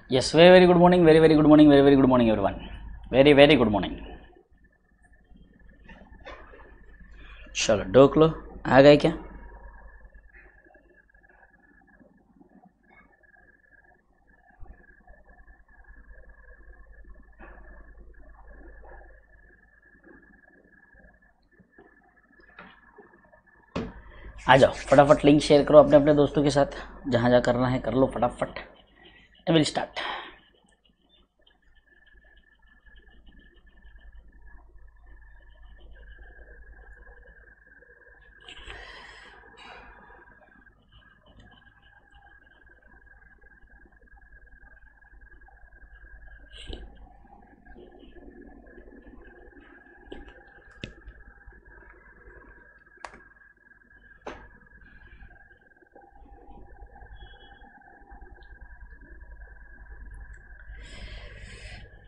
Yes, very very good morning, very very good morning, very very good morning everyone. Very very good morning. चलो ढोक लो, आ गए क्या? आ जाओ फटाफट, link share करो अपने अपने दोस्तों के साथ, जहाँ जहाँ करना है कर लो फटाफट. I will start.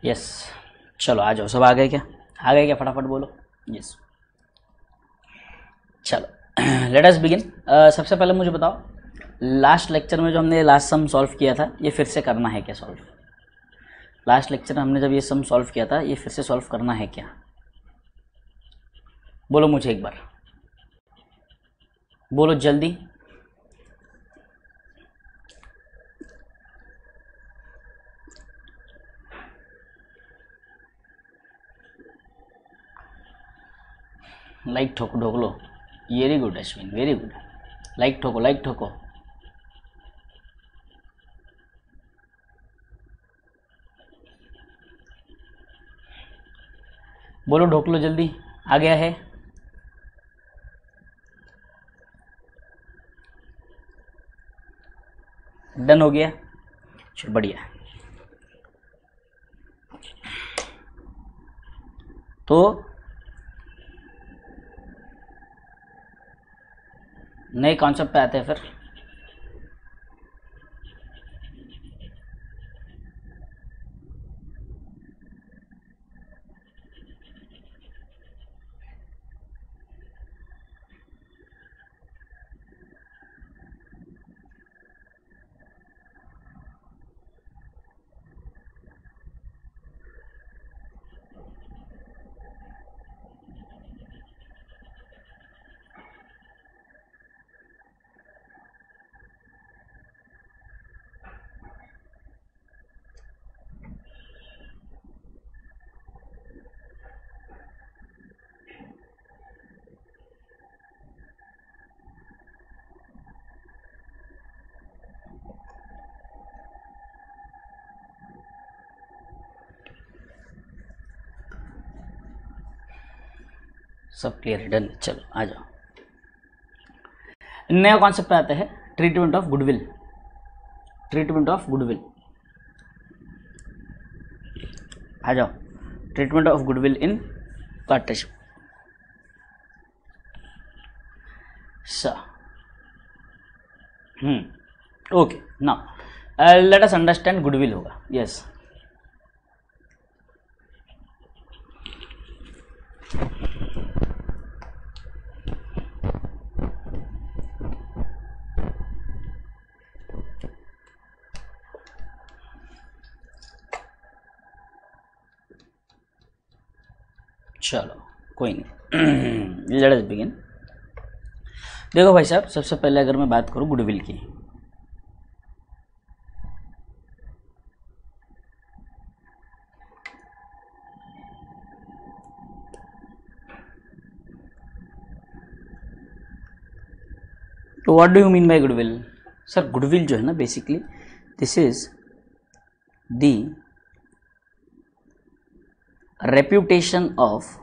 यस, चलो आ जाओ, सब आ गए क्या? आ गए क्या? फटाफट बोलो. यस, चलो लेट अस बिगिन. सबसे पहले मुझे बताओ, लास्ट लेक्चर में जो हमने लास्ट सम सॉल्व किया था, ये फिर से करना है क्या सॉल्व? लास्ट लेक्चर में हमने जब ये सम सॉल्व किया था, ये फिर से सॉल्व करना है क्या? बोलो मुझे एक बार, बोलो जल्दी. लाइक ठोको, ढोक लो. Very good Ashwin, very good. Like ठोको, लाइक ठोको. बोलो ढोक लो जल्दी. आ गया है? डन हो गया? चलो बढ़िया. तो नए कॉन्सेप्ट पे आते हैं फिर. सब क्लियर, डन. चलो आ जाओ, नया कॉन्सेप्ट पे आते हैं. Treatment of goodwill. Treatment of goodwill, आ जाओ. Treatment of goodwill in partnership. Okay, now let us understand goodwill होगा. यस, चलो कोई नहीं. Let us begin. देखो भाई साहब, सबसे पहले अगर मैं बात करूं गुडविल की, तो what do you mean by goodwill? Sir goodwill जो है ना, basically this is the reputation of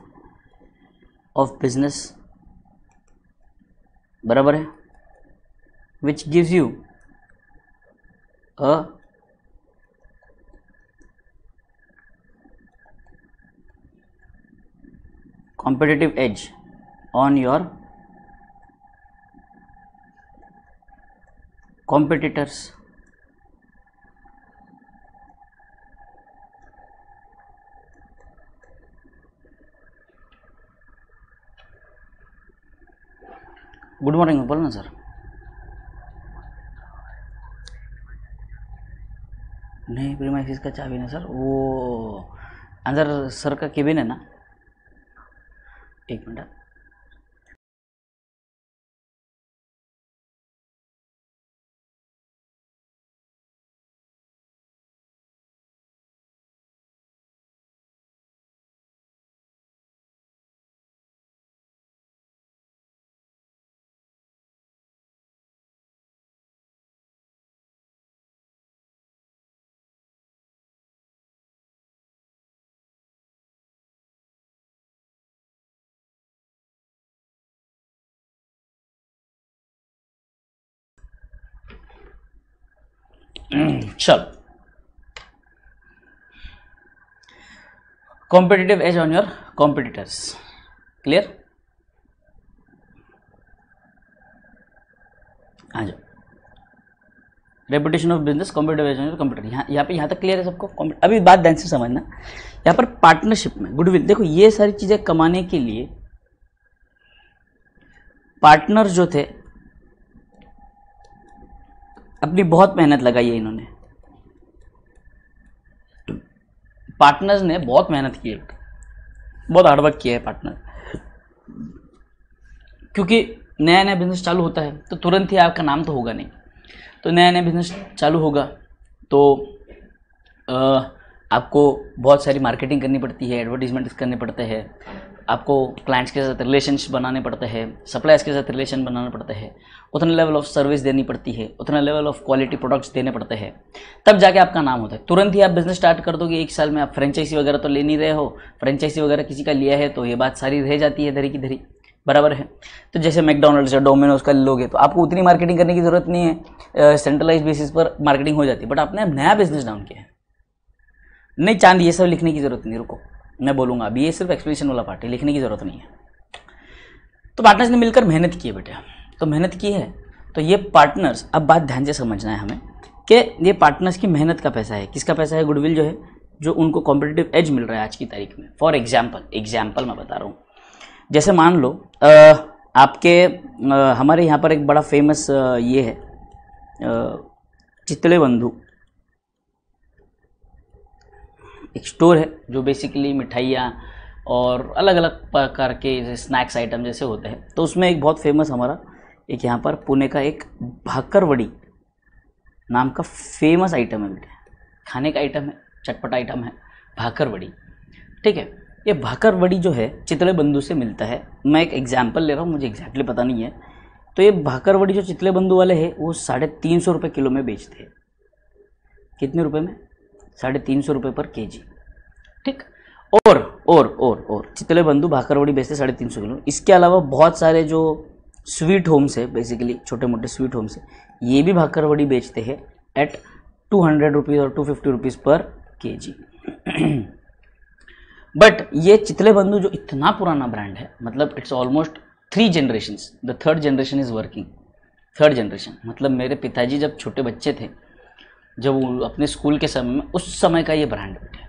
business, बराबर है, which gives you a competitive edge on your competitors. Good morning बोलो ना सर. नहीं किसका चाबी ना सर, वो अंदर सर का केबिन है ना, एक मिनट। चल, competitive edge on your competitors, clear? आ जाओ, reputation of business, competitive edge on your competitor, यहाँ तक क्लियर है सबको? अभी बात ध्यान से समझना, यहाँ पर पार्टनरशिप में गुडविल, देखो ये सारी चीजें कमाने के लिए पार्टनर जो थे अपनी बहुत मेहनत लगाई है इन्होंने, पार्टनर्स ने बहुत मेहनत की है, बहुत हार्डवर्क किया है पार्टनर, क्योंकि नया नया बिजनेस चालू होता है तो तुरंत ही आपका नाम तो होगा नहीं, तो नया नया बिजनेस चालू होगा तो आपको बहुत सारी मार्केटिंग करनी पड़ती है, एडवर्टीजमेंट करने पड़ते हैं, आपको क्लाइंट्स के साथ रिलेशनशिप बनाने पड़ते हैं, सप्लायर्स के साथ रिलेशन बनाना पड़ता है, उतना लेवल ऑफ सर्विस देनी पड़ती है, उतना लेवल ऑफ क्वालिटी प्रोडक्ट्स देने पड़ते हैं, तब जाके आपका नाम होता है। तुरंत ही आप बिजनेस स्टार्ट कर दोगे, एक साल में आप फ्रेंचाइजी वगैरह तो ले नहीं रहे हो, फ्रेंचाइजी वगैरह किसी का लिया है तो ये बात सारी रह जाती है धरी की धरी, बराबर है। तो जैसे मैकडोनल्ड्स या डोमिनोज का लोगे तो आपको उतनी मार्केटिंग करने की जरूरत नहीं है, सेंट्रलाइज बेसिस पर मार्केटिंग हो जाती है, बट आपने नया बिजनेस डाउन किया है, नहीं चांद ये सब लिखने की जरूरत नहीं, रुको मैं बोलूंगा, अभी ये सिर्फ एक्सप्लेनेशन वाला पार्ट है, लिखने की जरूरत नहीं है। तो पार्टनर्स ने मिलकर मेहनत की है बेटे, तो मेहनत की है तो ये पार्टनर्स, अब बात ध्यान से समझना है हमें कि ये पार्टनर्स की मेहनत का पैसा है, किसका पैसा है? गुडविल जो है, जो उनको कॉम्पिटिटिव एज मिल रहा है आज की तारीख में। फॉर एग्जाम्पल मैं बता रहा हूँ, जैसे मान लो आपके हमारे यहाँ पर एक बड़ा फेमस ये है चितले बंधु, एक स्टोर है जो बेसिकली मिठाइयाँ और अलग अलग प्रकार के स्नैक्स आइटम जैसे होते हैं, तो उसमें एक बहुत फेमस हमारा एक यहाँ पर पुणे का एक भाकरवड़ी नाम का फेमस आइटम है बेटे, खाने का आइटम है, चटपटा आइटम है भाकरवड़ी, ठीक है। ये भाकरवड़ी जो है चितले बंधु से मिलता है, मैं एक एग्जाम्पल ले रहा हूँ, मुझे एग्जैक्टली पता नहीं है। तो ये भाकरवड़ी जो चितले बंधु वाले हैं वो 350 रुपये किलो में बेचते हैं, कितने रुपए में? 350 रुपये पर केजी, ठीक। और चितले बंधु भाकरवड़ी बेचते 350 किलो। इसके अलावा बहुत सारे जो स्वीट होम्स है, बेसिकली छोटे मोटे स्वीट होम्स है, ये भी भाकरवड़ी बेचते हैं एट 200 रुपीज़ और 250 रुपीज़ पर केजी। बट ये चितले बंधु जो इतना पुराना ब्रांड है, मतलब it's almost 3 generations, the third generation is working, third generation, मतलब मेरे पिताजी जब छोटे बच्चे थे, जब वो अपने स्कूल के समय में, उस समय का ये ब्रांड है,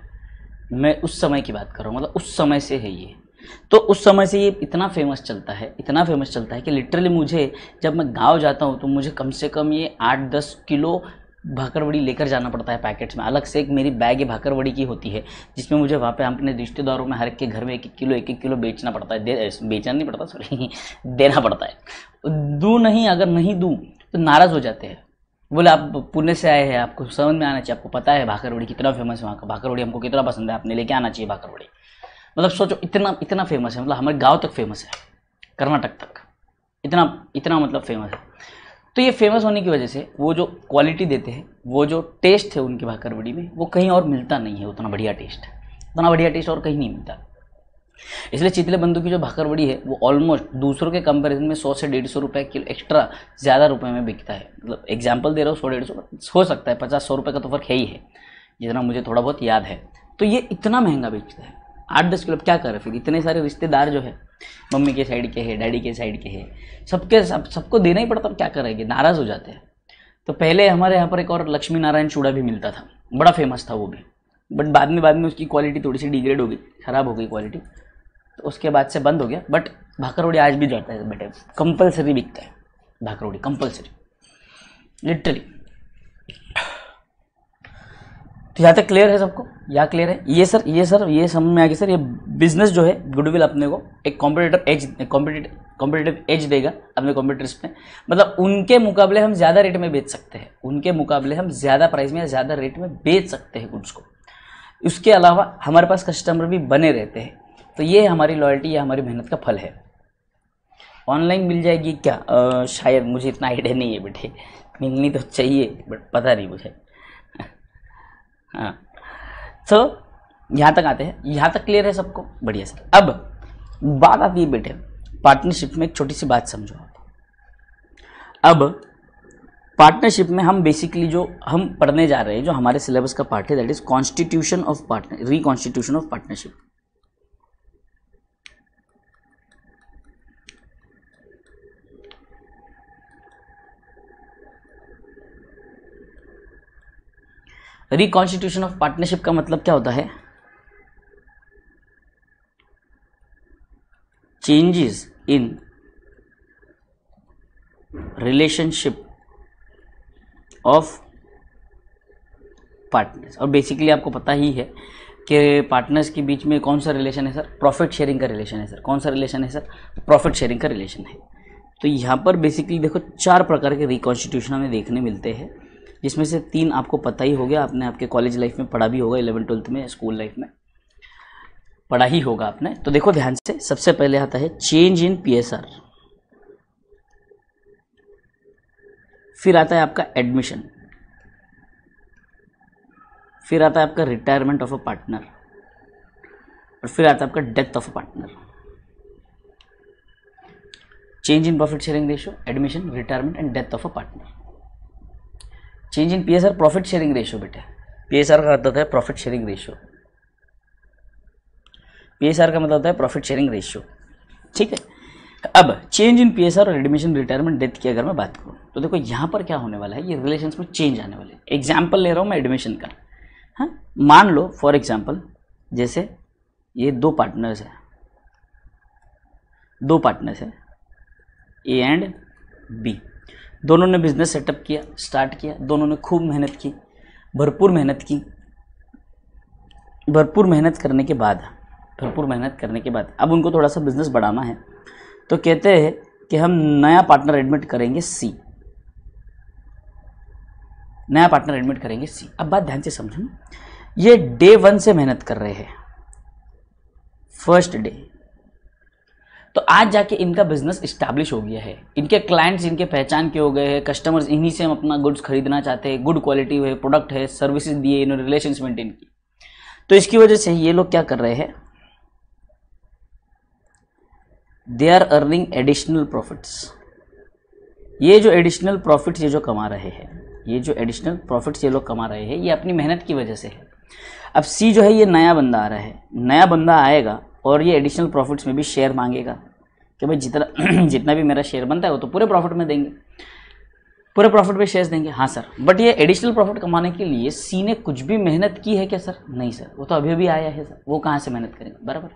मैं उस समय की बात कर रहा हूँ, मतलब उस समय से है ये। तो उस समय से ये इतना फेमस चलता है, इतना फेमस चलता है कि लिटरली मुझे जब मैं गांव जाता हूँ तो मुझे कम से कम ये 8-10 किलो भाकरवड़ी लेकर जाना पड़ता है पैकेट्स में। अलग से एक मेरी बैग भाकरवड़ी की होती है, जिसमें मुझे वहाँ पे अपने रिश्तेदारों में हर एक के घर में 1-1 किलो बेचना पड़ता है, बेचना नहीं पड़ता सॉरी देना पड़ता है। दूँ नहीं, अगर नहीं दूँ तो नाराज़ हो जाते हैं, बोले आप पुणे से आए हैं, आपको समझ में आना चाहिए, आपको पता है भाकरवड़ी कितना फेमस है, वहाँ का भाकरवड़ी हमको कितना पसंद है, आपने लेके आना चाहिए भाकरवड़ी। मतलब सोचो इतना फेमस है, मतलब हमारे गांव तक फेमस है, कर्नाटक तक इतना मतलब फेमस है। तो ये फेमस होने की वजह से वो जो क्वालिटी देते हैं, वो जो टेस्ट है उनकी भाकरवड़ी में, वो कहीं और मिलता नहीं है, उतना बढ़िया टेस्ट और कहीं नहीं मिलता। इसलिए चितले बंधु की जो भाकरवड़ी है वो ऑलमोस्ट दूसरों के कंपैरिजन में 100 से 150 रुपये किलो एक्स्ट्रा ज़्यादा रुपए में बिकता है। मतलब एग्जांपल दे रहा हूँ, 100-150 हो सकता है, 50-100 रुपये का तो फर्क है ही है, जितना मुझे थोड़ा बहुत याद है। तो ये इतना महंगा बेचता है, 8-10 किलो। क्या करे फिर, इतने सारे रिश्तेदार जो है, मम्मी के साइड के है, डैडी के साइड के है, सबको देना ही पड़ता, क्या करेंगे, नाराज़ हो जाते हैं। तो पहले हमारे यहाँ पर एक और लक्ष्मी नारायण चूड़ा भी मिलता था, बड़ा फेमस था वो भी, बट बाद में उसकी क्वालिटी थोड़ी सी डिग्रेड हो गई, ख़राब हो गई क्वालिटी, तो उसके बाद से बंद हो गया। बट भाकरवड़ी आज भी जाता है बेटे, कंपलसरी बिकता है भाकरवड़ी, कंपलसरी लिटरली। तो यहाँ तक क्लियर है सबको? यहाँ क्लियर है? ये सर ये समझ में आ गया सर। ये बिजनेस जो है गुडविल अपने को एक कॉम्पिटिटिव एज देगा अपने कॉम्पिटिटर्स में। मतलब उनके मुकाबले हम ज़्यादा रेट में बेच सकते हैं, उनके मुकाबले हम ज़्यादा प्राइस में या ज़्यादा रेट में बेच सकते हैं गुड्स को। उसके अलावा हमारे पास कस्टमर भी बने रहते हैं। तो ये हमारी लॉयल्टी या हमारी मेहनत का फल है। ऑनलाइन मिल जाएगी क्या? शायद, मुझे इतना आइडिया नहीं है बेटे, मिलनी तो चाहिए बट पता नहीं मुझे। हाँ, तो यहाँ तक आते हैं। यहाँ तक क्लियर है सबको? बढ़िया सर। अब बात आती है बेटे पार्टनरशिप में। एक छोटी सी बात समझो आप। अब पार्टनरशिप में हम बेसिकली जो हम पढ़ने जा रहे हैं, जो हमारे सिलेबस का पार्ट है, that is constitution of partner, reconstitution of partnership. Reconstitution of partnership का मतलब क्या होता है? Changes in relationship of partners. और बेसिकली आपको पता ही है कि पार्टनर्स के बीच में कौन सा रिलेशन है सर? प्रॉफिट शेयरिंग का रिलेशन है सर। कौन सा रिलेशन है सर? प्रॉफिट शेयरिंग का रिलेशन है। तो यहाँ पर बेसिकली देखो 4 प्रकार के रिकॉन्स्टिट्यूशन हमें देखने मिलते हैं, जिसमें से 3 आपको पता ही हो गया, आपने आपके कॉलेज लाइफ में पढ़ा भी होगा, 11th-12th में, स्कूल लाइफ में पढ़ा ही होगा आपने। तो देखो ध्यान से, सबसे पहले आता है चेंज इन PSR, फिर आता है आपका एडमिशन, फिर आता है आपका रिटायरमेंट ऑफ अ पार्टनर, और फिर आता है आपका death of a partner. Change in profit sharing ratio, admission, retirement and death of a partner. Change in PSR, profit sharing ratio बेटे। PSR का मतलब होता है प्रॉफिट शेयरिंग रेशियो। PSR का मतलब होता है प्रॉफिट शेयरिंग रेशियो, ठीक है। अब चेंज इन PSR और एडमिशन, रिटायरमेंट, डेथ की अगर मैं बात करूँ तो देखो यहाँ पर क्या होने वाला है, ये रिलेशंस में चेंज आने वाले हैं। एग्जाम्पल ले रहा हूँ मैं एडमिशन का। हाँ, मान लो फॉर एग्जाम्पल जैसे ये 2 पार्टनर्स हैं, 2 पार्टनर्स हैं A एंड B। दोनों ने बिजनेस सेटअप किया, स्टार्ट किया, दोनों ने खूब मेहनत की, भरपूर मेहनत की। भरपूर मेहनत करने के बाद अब उनको थोड़ा सा बिजनेस बढ़ाना है, तो कहते हैं कि हम नया पार्टनर एडमिट करेंगे C। नया पार्टनर एडमिट करेंगे C। अब बात ध्यान से समझो, ये डे 1 से मेहनत कर रहे हैं, फर्स्ट डे। तो आज जाके इनका बिजनेस इस्टेब्लिश हो गया है, इनके क्लाइंट्स इनके पहचान के हो गए हैं, कस्टमर्स इन्हीं से हम अपना गुड्स खरीदना चाहते हैं, गुड क्वालिटी है प्रोडक्ट है, सर्विसेज दिए, इन्होंने रिलेशंस मेंटेन की। तो इसकी वजह से ये लोग क्या कर रहे हैं, they are earning additional profits. ये जो एडिशनल प्रॉफिट्स ये जो कमा रहे हैं, ये लोग कमा रहे हैं, ये अपनी मेहनत की वजह से है। अब C जो है ये नया बंदा आ रहा है, नया बंदा आएगा और ये एडिशनल प्रॉफिट्स में भी शेयर मांगेगा कि भाई जितना भी मेरा शेयर बनता है वो तो पूरे प्रॉफिट में देंगे, पूरे प्रॉफिट पे शेयर्स देंगे। हाँ सर, बट ये एडिशनल प्रॉफिट कमाने के लिए C ने कुछ भी मेहनत की है क्या सर? नहीं सर, वो तो अभी अभी आया है सर, वो कहाँ से मेहनत करेंगे? बराबर।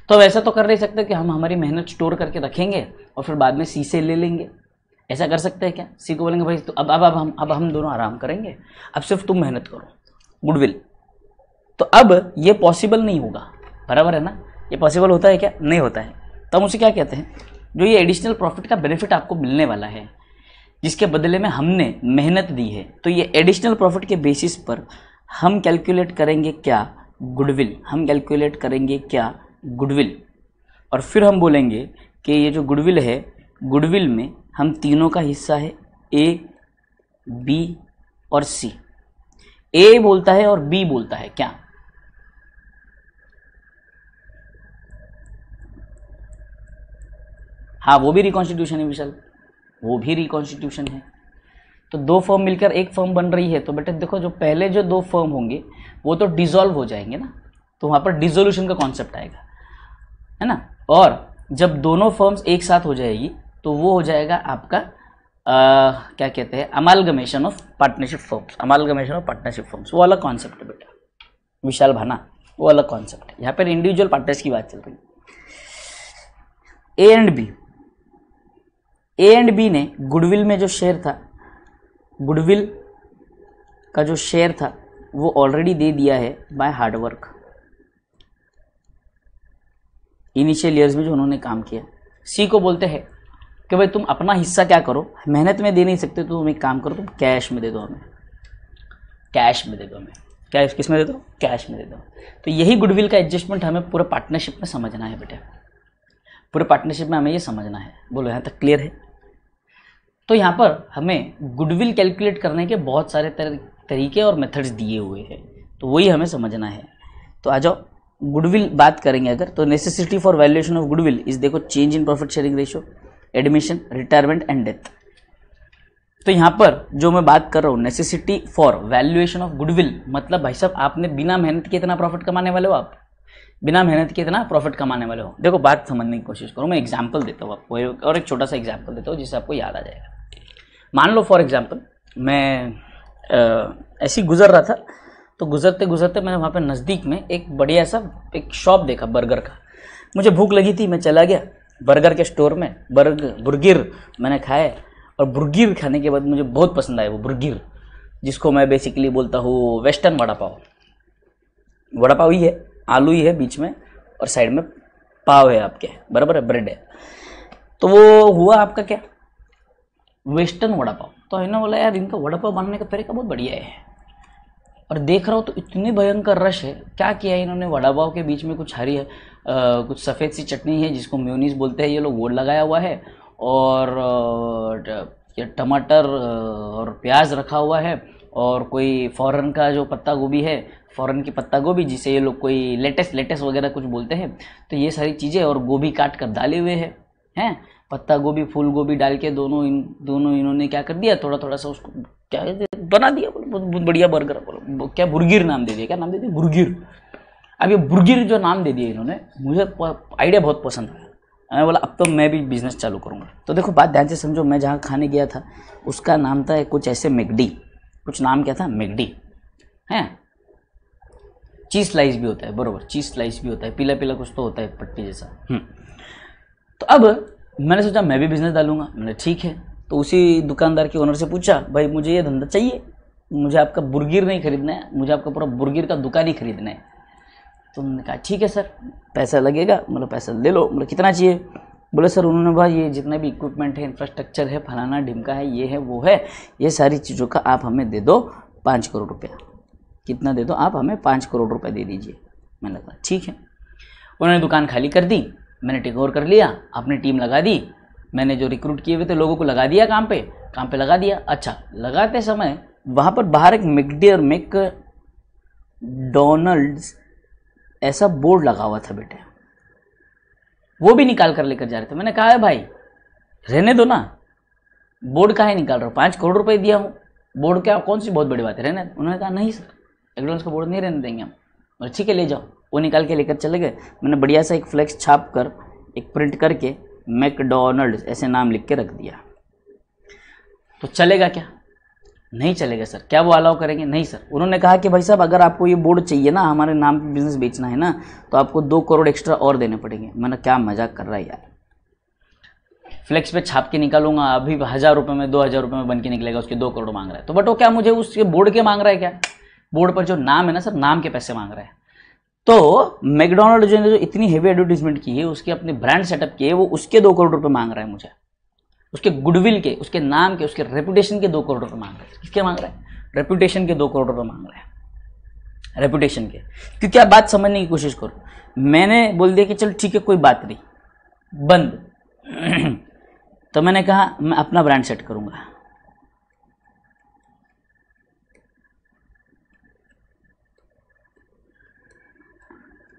तो अब ऐसा तो कर नहीं सकते कि हम हमारी मेहनत स्टोर करके रखेंगे और फिर बाद में C से ले लेंगे। ऐसा कर सकते हैं क्या? C को बोलेंगे भाई तो अब हम दोनों आराम करेंगे, अब सिर्फ तुम मेहनत करो, गुडविल। तो अब ये पॉसिबल नहीं होगा, बराबर है ना? ये पॉसिबल होता है क्या? नहीं होता है। तो हम उसे क्या कहते हैं, जो ये एडिशनल प्रॉफिट का बेनिफिट आपको मिलने वाला है, जिसके बदले में हमने मेहनत दी है, तो ये एडिशनल प्रॉफिट के बेसिस पर हम कैलकुलेट करेंगे क्या? गुडविल। हम कैलकुलेट करेंगे क्या? गुडविल। और फिर हम बोलेंगे कि ये जो गुडविल है, गुडविल में हम तीनों का हिस्सा है, A, B और C। A बोलता है और B बोलता है क्या? हाँ, वो भी रिकॉन्स्टिट्यूशन है विशाल, वो भी रिकॉन्स्टिट्यूशन है। तो 2 फर्म मिलकर एक फर्म बन रही है, तो बेटे देखो जो पहले जो 2 फर्म होंगे वो तो डिसॉल्व हो जाएंगे ना, तो वहाँ पर डिसोल्यूशन का कॉन्सेप्ट आएगा, है ना। और जब दोनों फर्म्स एक साथ हो जाएगी तो वो हो जाएगा आपका क्या कहते हैं, amalgamation of partnership firms. Amalgamation of partnership firms वो अलग कॉन्सेप्ट है बेटा विशाल भाना, वो अलग कॉन्सेप्ट है। यहाँ पर इंडिविजुअल पार्टनर्स की बात चल रही है। A एंड बी ने गुडविल में जो शेयर था, गुडविल का जो शेयर था वो ऑलरेडी दे दिया है बाय हार्डवर्क, इनिशियल ईयर्स में जो उन्होंने काम किया। सी को बोलते हैं कि भाई तुम अपना हिस्सा क्या करो, मेहनत में दे नहीं सकते तो तुम एक काम करो, तुम कैश में दे दो हमें, कैश में दे दो हमें। कैश किस में दे दो? कैश में दे दो। तो यही गुडविल का एडजस्टमेंट हमें पूरे पार्टनरशिप में समझना है बेटे, पूरे पार्टनरशिप में हमें ये समझना है। बोलो यहाँ तक क्लियर है? तो यहाँ पर हमें गुडविल कैलकुलेट करने के बहुत सारे तरीके और मेथड्स दिए हुए हैं, तो वही हमें समझना है। तो आ जाओ गुडविल बात करेंगे अगर, तो necessity for valuation of goodwill is देखो change in profit sharing ratio, admission, retirement and death. तो यहाँ पर जो मैं बात कर रहा हूँ necessity for valuation of goodwill, मतलब भाई साहब आपने बिना मेहनत के इतना प्रॉफिट कमाने वाले हो, आप बिना मेहनत के इतना प्रॉफिट कमाने वाले हो। देखो बात समझने की कोशिश करो, मैं एग्जाम्पल देता हूँ आपको, और एक छोटा सा एग्जाम्पल देता हूँ जिससे आपको याद आ जाएगा। मान लो फॉर एग्जाम्पल मैं ऐसे ही गुजर रहा था, तो गुजरते गुजरते मैंने वहाँ पे नज़दीक में एक बढ़िया सा एक शॉप देखा बर्गर का। मुझे भूख लगी थी, मैं चला गया बर्गर के स्टोर में, बुर्गिर मैंने खाए, और बुर्गिर खाने के बाद मुझे बहुत पसंद आया वो बुर्गिर, जिसको मैं बेसिकली बोलता हूँ वेस्टर्न वड़ा पाव। वड़ा पाव ही है, आलू ही है बीच में और साइड में पाव है आपके, बराबर है, ब्रेड है। तो वो हुआ आपका क्या, वेस्टर्न वड़ा पाव। तो इन्होंने बोला यार इनका वड़ा पाव बनाने का तरीका बहुत बढ़िया है, और देख रहा हूँ तो इतनी भयंकर रश है। क्या किया है इन्होंने, वड़ा पाव के बीच में कुछ हरी है कुछ सफ़ेद सी चटनी है जिसको मेयोनीज बोलते हैं ये लोग, वो लगाया हुआ है, और टमाटर और प्याज रखा हुआ है, और कोई फॉरेन का जो पत्ता गोभी है, फॉरेन की पत्ता गोभी जिसे ये लोग कोई लेटेस वगैरह कुछ बोलते हैं, तो ये सारी चीज़ें, और गोभी काट कर डाले हुए हैं पत्ता गोभी फूल गोभी डाल के दोनों इन्होंने क्या कर दिया, थोड़ा थोड़ा सा उसको क्या बना दिया, बहुत बढ़िया बर्गर। बोलो क्या, बुर्गिर नाम दे दिया, क्या नाम दे दिया, बुर्गिर। अब ये बुर्गिर जो नाम दे दिया इन्होंने, मुझे आइडिया बहुत पसंद आया। मैंने बोला अब तो मैं भी बिजनेस चालू करूँगा। तो देखो बात ध्यान से समझो, मैं जहाँ खाने गया था उसका नाम था कुछ ऐसे मैकडी, कुछ नाम क्या था, मैकडी है। चीज़ स्लाइस भी होता है, बरोबर, चीज़ स्लाइस भी होता है, पीला पीला कुछ तो होता है पट्टी जैसा। तो अब मैंने सोचा मैं भी बिजनेस डालूंगा। मैंने ठीक है, तो उसी दुकानदार के ओनर से पूछा भाई मुझे ये धंधा चाहिए, मुझे आपका बुर्गिर नहीं खरीदना है, मुझे आपका पूरा बुर्गिर का दुकान ही खरीदना है। तो उन्होंने कहा ठीक है सर, पैसा लगेगा, मतलब पैसा ले लो। मतलब कितना चाहिए? बोले सर, उन्होंने भाई ये जितना भी इक्विपमेंट है, इंफ्रास्ट्रक्चर है, फलाना ढिमका है, ये है वो है, ये सारी चीज़ों का आप हमें दे दो 5 करोड़ रुपया। कितना दे दो आप हमें? 5 करोड़ रुपये दे दीजिए। मैंने कहा ठीक है। उन्होंने दुकान खाली कर दी, मैंने टेक ओवर कर लिया, अपनी टीम लगा दी, मैंने जो रिक्रूट किए हुए थे लोगों को लगा दिया काम पे लगा दिया। अच्छा, लगाते समय वहाँ पर बाहर एक मैकडी और मैकडोनल्ड्स ऐसा बोर्ड लगा हुआ था बेटे, वो भी निकाल कर लेकर जा रहे थे। मैंने कहा है भाई रहने दो ना, बोर्ड काहे निकाल रहे हो, 5 करोड़ रुपए दिया हूँ, बोर्ड क्या कौन सी बहुत बड़ी बात है, रहने। उन्होंने कहा नहीं सर, मैकडोनल्ड्स का बोर्ड नहीं रहने देंगे हम। बोले ठीक है ले जाओ। वो निकाल के लेकर चले गए। मैंने बढ़िया सा एक फ्लेक्स छाप कर, एक प्रिंट करके मैकडोनल्ड्स ऐसे नाम लिख के रख दिया। तो चलेगा क्या? नहीं चलेगा सर। क्या वो अलाउ करेंगे? नहीं सर। उन्होंने कहा कि भाई साहब अगर आपको ये बोर्ड चाहिए ना, हमारे नाम पे बिजनेस बेचना है ना, तो आपको 2 करोड़ एक्स्ट्रा और देने पड़ेंगे। मैंने क्या मजाक कर रहा है यार, फ्लेक्स पे छाप के निकालूंगा अभी 1000 रुपये में, 2000 रुपये में बन के निकलेगा, उसके 2 करोड़ मांग रहा है। तो बट वो क्या मुझे उसके बोर्ड के मांग रहा है क्या? बोर्ड पर जो नाम है ना सर, नाम के पैसे मांग रहा है। तो मैकडोनल्ड जो इतनी हेवी एडवर्टीजमेंट की है, उसके अपने ब्रांड सेटअप किए, वो उसके 2 करोड़ रुपये मांग रहा है मुझे, उसके गुडविल के, उसके नाम के, उसके रेपुटेशन के 2 करोड़ रुपये मांग रहा है। किसके मांग रहा है? रेपुटेशन के 2 करोड़ रुपये मांग रहा है, रेपुटेशन के। क्योंकि आप बात समझने की कोशिश करो, मैंने बोल दिया कि चल ठीक है कोई बात नहीं, बंद। तो मैंने कहा मैं अपना ब्रांड सेट करूंगा।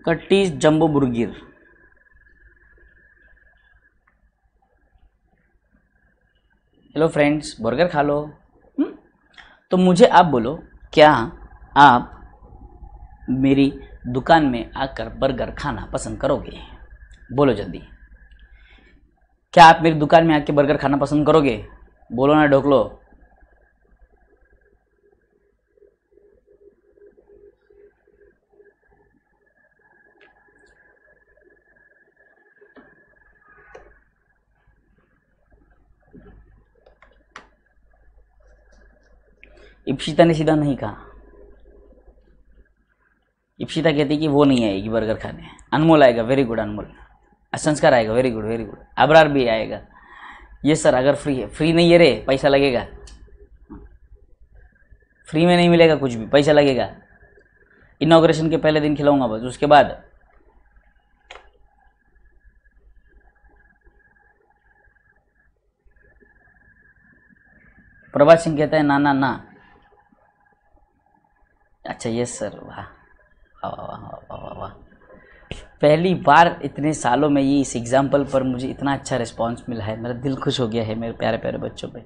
कट्टीज जंबो बुर्गिर। हेलो फ्रेंड्स, बर्गर खा लो। तो मुझे आप बोलो, क्या आप मेरी दुकान में आकर बर्गर खाना पसंद करोगे? बोलो जल्दी, क्या आप मेरी दुकान में आके बर्गर खाना पसंद करोगे? बोलो ना ढोकलो। इप्सिता ने सीधा नहीं कहा, इप्सिता कहती है कि वो नहीं आएगी बर्गर खाने। अनमोल आएगा, वेरी गुड अनमोल। संस्कार आएगा, very good very good. Abrar भी आएगा, ये सर अगर फ्री है। फ्री नहीं है रे, पैसा लगेगा। फ्री में नहीं मिलेगा कुछ भी, पैसा लगेगा। इनॉग्रेशन के पहले दिन खिलाऊंगा बस, उसके बाद प्रभात सिंह कहता है ना ना ना। अच्छा यस सर, वाह वाह वाह वाह वाह। पहली बार इतने सालों में ये इस एग्जाम्पल पर मुझे इतना अच्छा रिस्पांस मिला है, मेरा दिल खुश हो गया है मेरे प्यारे प्यारे बच्चों पे।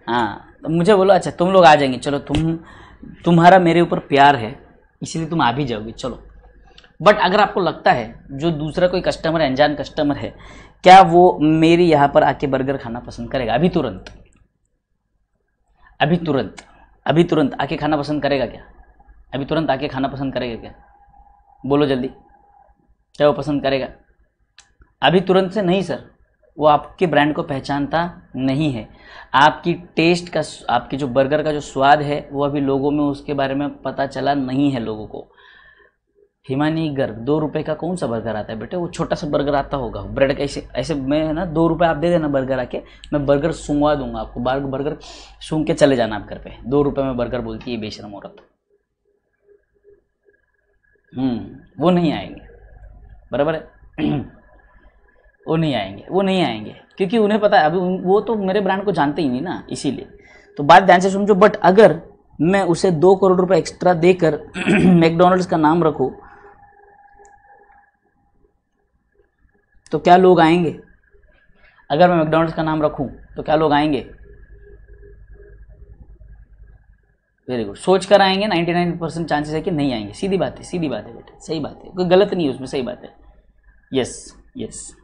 हाँ तो मुझे बोलो अच्छा तुम लोग आ जाएंगे, चलो तुम्हारा मेरे ऊपर प्यार है इसलिए तुम आ भी जाओगे, चलो। बट अगर आपको लगता है जो दूसरा कोई कस्टमर है, अनजान कस्टमर है, क्या वो मेरे यहाँ पर आके बर्गर खाना पसंद करेगा? अभी तुरंत अभी तुरंत अभी तुरंत आके खाना पसंद करेगा क्या? अभी तुरंत आके खाना पसंद करेगा क्या? बोलो जल्दी, क्या वो पसंद करेगा? अभी तुरंत से नहीं सर, वो आपके ब्रांड को पहचानता नहीं है। आपकी टेस्ट का, आपकी जो बर्गर का जो स्वाद है वो अभी लोगों में उसके बारे में पता चला नहीं है लोगों को। हिमानी गर्ग 2 रुपये का कौन सा बर्गर आता है बेटे? वो छोटा सा बर्गर आता होगा ब्रेड का, ऐसे ऐसे मैं है ना 2 रुपये आप दे देना बर्गर आके, मैं बर्गर सूंघवा दूंगा आपको। बर्गर सूंघ के चले जाना आप घर पे। 2 रुपये में बर्गर बोलती है बेशरम औरत। वो नहीं आएंगे, बराबर है। वो नहीं आएंगे क्योंकि उन्हें पता है अभी वो तो मेरे ब्रांड को जानते ही नहीं ना, इसीलिए। तो बात ध्यान से समझो। बट अगर मैं उसे 2 करोड़ रुपए एक्स्ट्रा देकर मैकडॉनल्ड्स का नाम रखूं तो क्या लोग आएंगे? अगर मैं मैकडॉनल्ड्स का नाम रखूं तो क्या लोग आएंगे? वेरी गुड, सोच कर आएंगे। 99% चांसेस है कि नहीं आएंगे। सीधी बात है बेटे, सही बात है, कोई गलत नहीं है उसमें, सही बात है। यस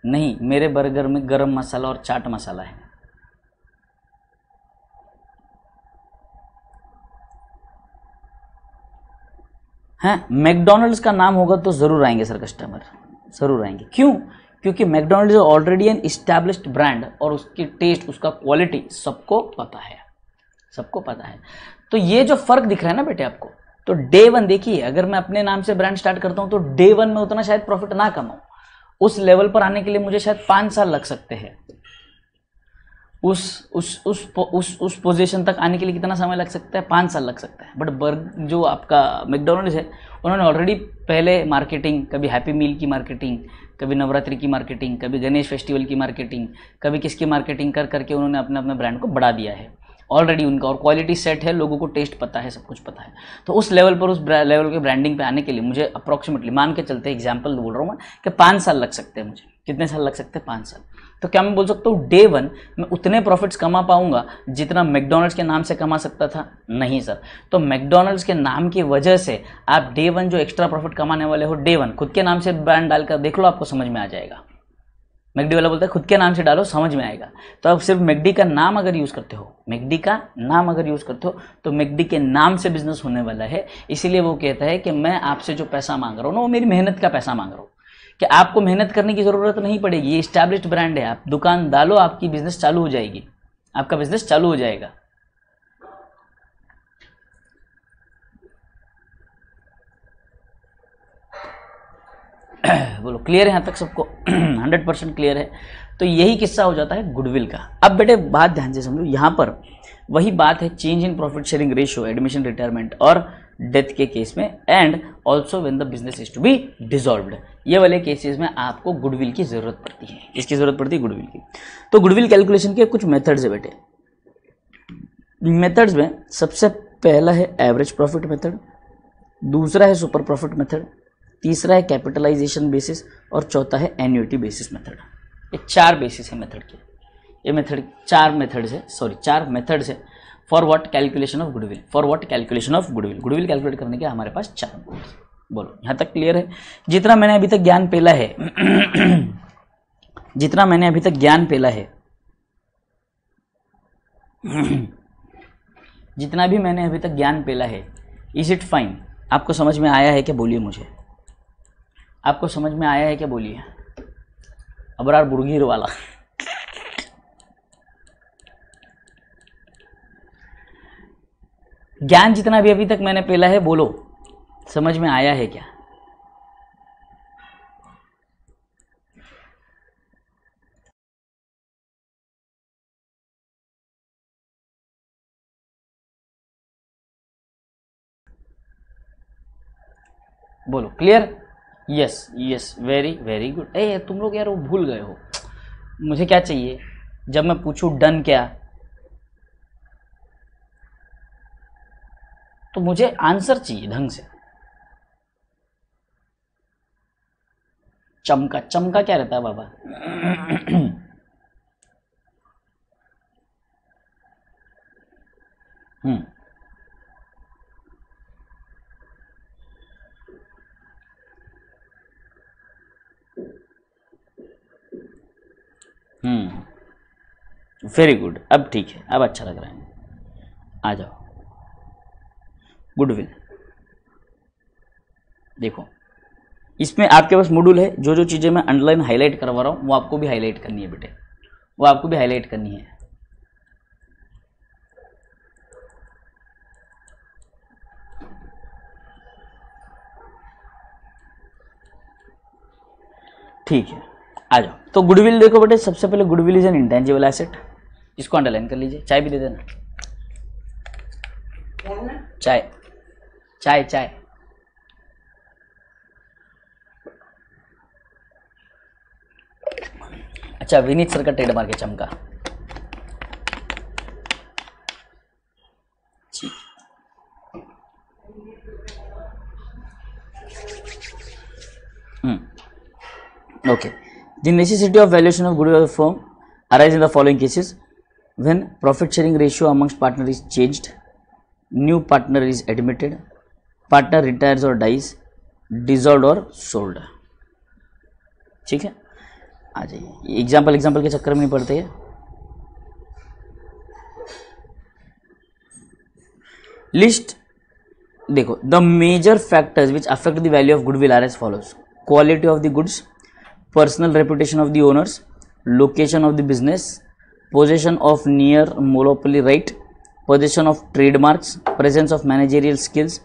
नहीं, मेरे बर्गर में गरम मसाला और चाट मसाला है। हाँ, मैकडॉनल्ड्स का नाम होगा तो जरूर आएंगे सर कस्टमर, जरूर आएंगे। क्यों? क्योंकि McDonald's is already an established brand और उसकी टेस्ट, उसका क्वालिटी सबको पता है। तो ये जो फर्क दिख रहा है ना बेटे आपको, तो डे 1 देखिए, अगर मैं अपने नाम से ब्रांड स्टार्ट करता हूं तो डे 1 में उतना शायद प्रॉफिट ना कमाऊं। उस लेवल पर आने के लिए मुझे शायद 5 साल लग सकते हैं। उस पोजीशन तक आने के लिए कितना समय लग सकता है? 5 साल लग सकता है। बट जो आपका मैकडॉनल्ड्स है, उन्होंने ऑलरेडी पहले मार्केटिंग, कभी हैप्पी मील की मार्केटिंग, कभी नवरात्रि की मार्केटिंग, कभी गणेश फेस्टिवल की मार्केटिंग, कभी किसकी मार्केटिंग कर करके उन्होंने अपने ब्रांड को बढ़ा दिया है ऑलरेडी उनका। और क्वालिटी सेट है, लोगों को टेस्ट पता है, सब कुछ पता है। तो उस लेवल पर, उस लेवल के ब्रांडिंग पे आने के लिए मुझे अप्रॉक्सीमेटली मान के चलते, एग्जाम्पल बोल रहा हूँ मैं, कि 5 साल लग सकते हैं मुझे। कितने साल लग सकते हैं? 5 साल। तो क्या मैं बोल सकता हूँ डे 1 मैं उतने प्रॉफिट्स कमा पाऊंगा जितना मैकडॉनल्ड्स के नाम से कमा सकता था? नहीं सर। तो मैकडॉनल्ड्स के नाम की वजह से आप डे 1 जो एक्स्ट्रा प्रॉफिट कमाने वाले हो, डे 1 खुद के नाम से ब्रांड डालकर देख लो, आपको समझ में आ जाएगा। मैकडी वाला बोलता है खुद के नाम से डालो, समझ में आएगा। तो आप सिर्फ मैकडी का नाम अगर यूज करते हो, तो मैकडी के नाम से बिजनेस होने वाला है। इसीलिए वो कहता है कि मैं आपसे जो पैसा मांग रहा हूँ ना, वो मेरी मेहनत का पैसा मांग रहा हूँ, कि आपको मेहनत करने की जरूरत नहीं पड़ेगी। ये एस्टैब्लिश्ड ब्रांड है, आप दुकान डालो, आपकी बिजनेस चालू हो जाएगी, आपका बिजनेस चालू हो जाएगा। बोलो क्लियर है यहाँ तक सबको? 100% क्लियर है। तो यही किस्सा हो जाता है गुडविल का। अब बेटे बात ध्यान से समझो, यहाँ पर वही बात है, change in profit sharing ratio, admission, retirement और डेथ के केस में, and also when the business is to be dissolved. ये वाले केसेस में आपको गुडविल की जरूरत पड़ती है। इसकी जरूरत पड़ती है गुडविल की। तो गुडविल कैलकुलेशन के कुछ मेथड्स है बेटे। मेथड्स में सबसे पहला है एवरेज प्रॉफिट मेथड, दूसरा है सुपर प्रॉफिट मेथड, तीसरा है कैपिटलाइजेशन बेसिस और चौथा है एन्युटी बेसिस मेथड। ये 4 बेसिस है मेथड के। ये मेथड 4 मेथड्स है for what calculation of goodwill. Goodwill calculate करने के हमारे पास 4 मेथड्स। बोलो यहाँ तक क्लियर है? जितना मैंने अभी तक ज्ञान पेला है जितना भी मैंने अभी तक ज्ञान पेला है, इज इट फाइन? आपको समझ में आया है क्या? बोलिए मुझे, आपको समझ में आया है क्या? बोलिए। अबरार बुरगीर वाला। ज्ञान जितना भी अभी तक मैंने पेला है बोलो, समझ में आया है क्या? बोलो clear? Yes yes, very very good. ए तुम लोग यार वो भूल गए हो, मुझे क्या चाहिए जब मैं पूछूं डन क्या, तो मुझे आंसर चाहिए ढंग से। चमका, चमका क्या रहता है बाबा? हम्म, वेरी गुड, अब ठीक है, अब अच्छा लग रहा है। आ जाओ, गुडविल। देखो इसमें आपके पास मॉड्यूल है, जो जो चीज़ें मैं अंडरलाइन हाईलाइट करवा रहा हूँ वो आपको भी हाईलाइट करनी है बेटे, वो आपको भी हाईलाइट करनी है। ठीक है, आ जाओ। तो गुडविल देखो बेटे, सबसे पहले goodwill is an intangible asset, इसको अंडरलाइन कर लीजिए। चाय भी दे देना, चाय चाय चाय। अच्छा, विनीत सर का ट्रेडमार्क है चमका। Okay. The necessity of valuation of goodwill of the firm arise in the following cases: when profit sharing ratio amongst partner is changed, new partner is admitted, partner retires or dies, dissolved or sold। ठीक है, आ जाइए। Example के चक्कर में नहीं पड़ते हैं। List देखो, the major factors which affect the value of goodwill are as follows: quality of the goods, personal reputation of the owners, location of the business, possession of near monopoly right, possession of trademarks, presence of managerial skills,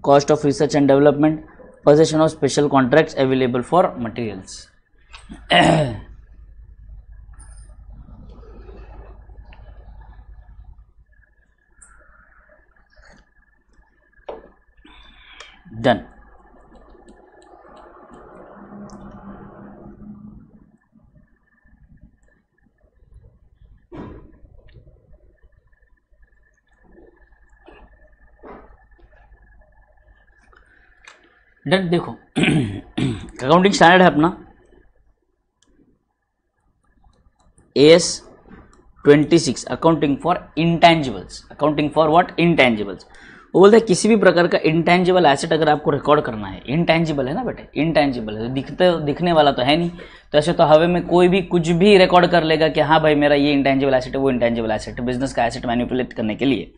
cost of research and development, possession of special contracts available for materials। Done. Done. देखो accounting standard है अपना AS 26, accounting for intangibles. Accounting for what? Intangibles. वो बोलते हैं किसी भी प्रकार का इंटेंजिबल एसेट अगर आपको रिकॉर्ड करना है, इंटेंजिबल है ना बेटे, इंटेंजिबल है, दिखने वाला तो है नहीं, तो ऐसे तो हवे में कोई भी कुछ भी रिकॉर्ड कर लेगा कि हाँ भाई मेरा ये इंटेंजिबल एसेट है, वो इंटेंजिबल एसेट है, बिजनेस का एसेट मैनिपुलेट करने के लिए।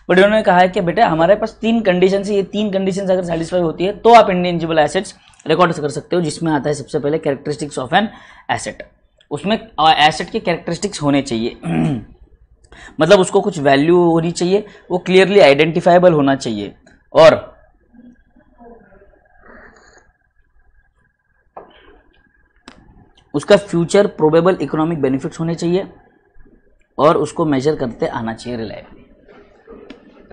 बट उन्होंने कहा है कि बेटे हमारे पास 3 कंडीशन है, ये 3 कंडीशन अगर सेटिस्फाई होती है तो आप इंटेंजिबल एसेट्स रिकॉर्ड कर सकते हो, जिसमें आता है सबसे पहले कैरेक्टरिस्टिक्स ऑफ एन एसेट। उसमें एसेट के कैरेक्टरिस्टिक्स होने चाहिए मतलब उसको कुछ वैल्यू होनी चाहिए, वो क्लियरली आइडेंटिफाइबल होना चाहिए, और उसका फ्यूचर प्रोबेबल इकोनॉमिक बेनिफिट्स होने चाहिए, और उसको मेजर करते आना चाहिए,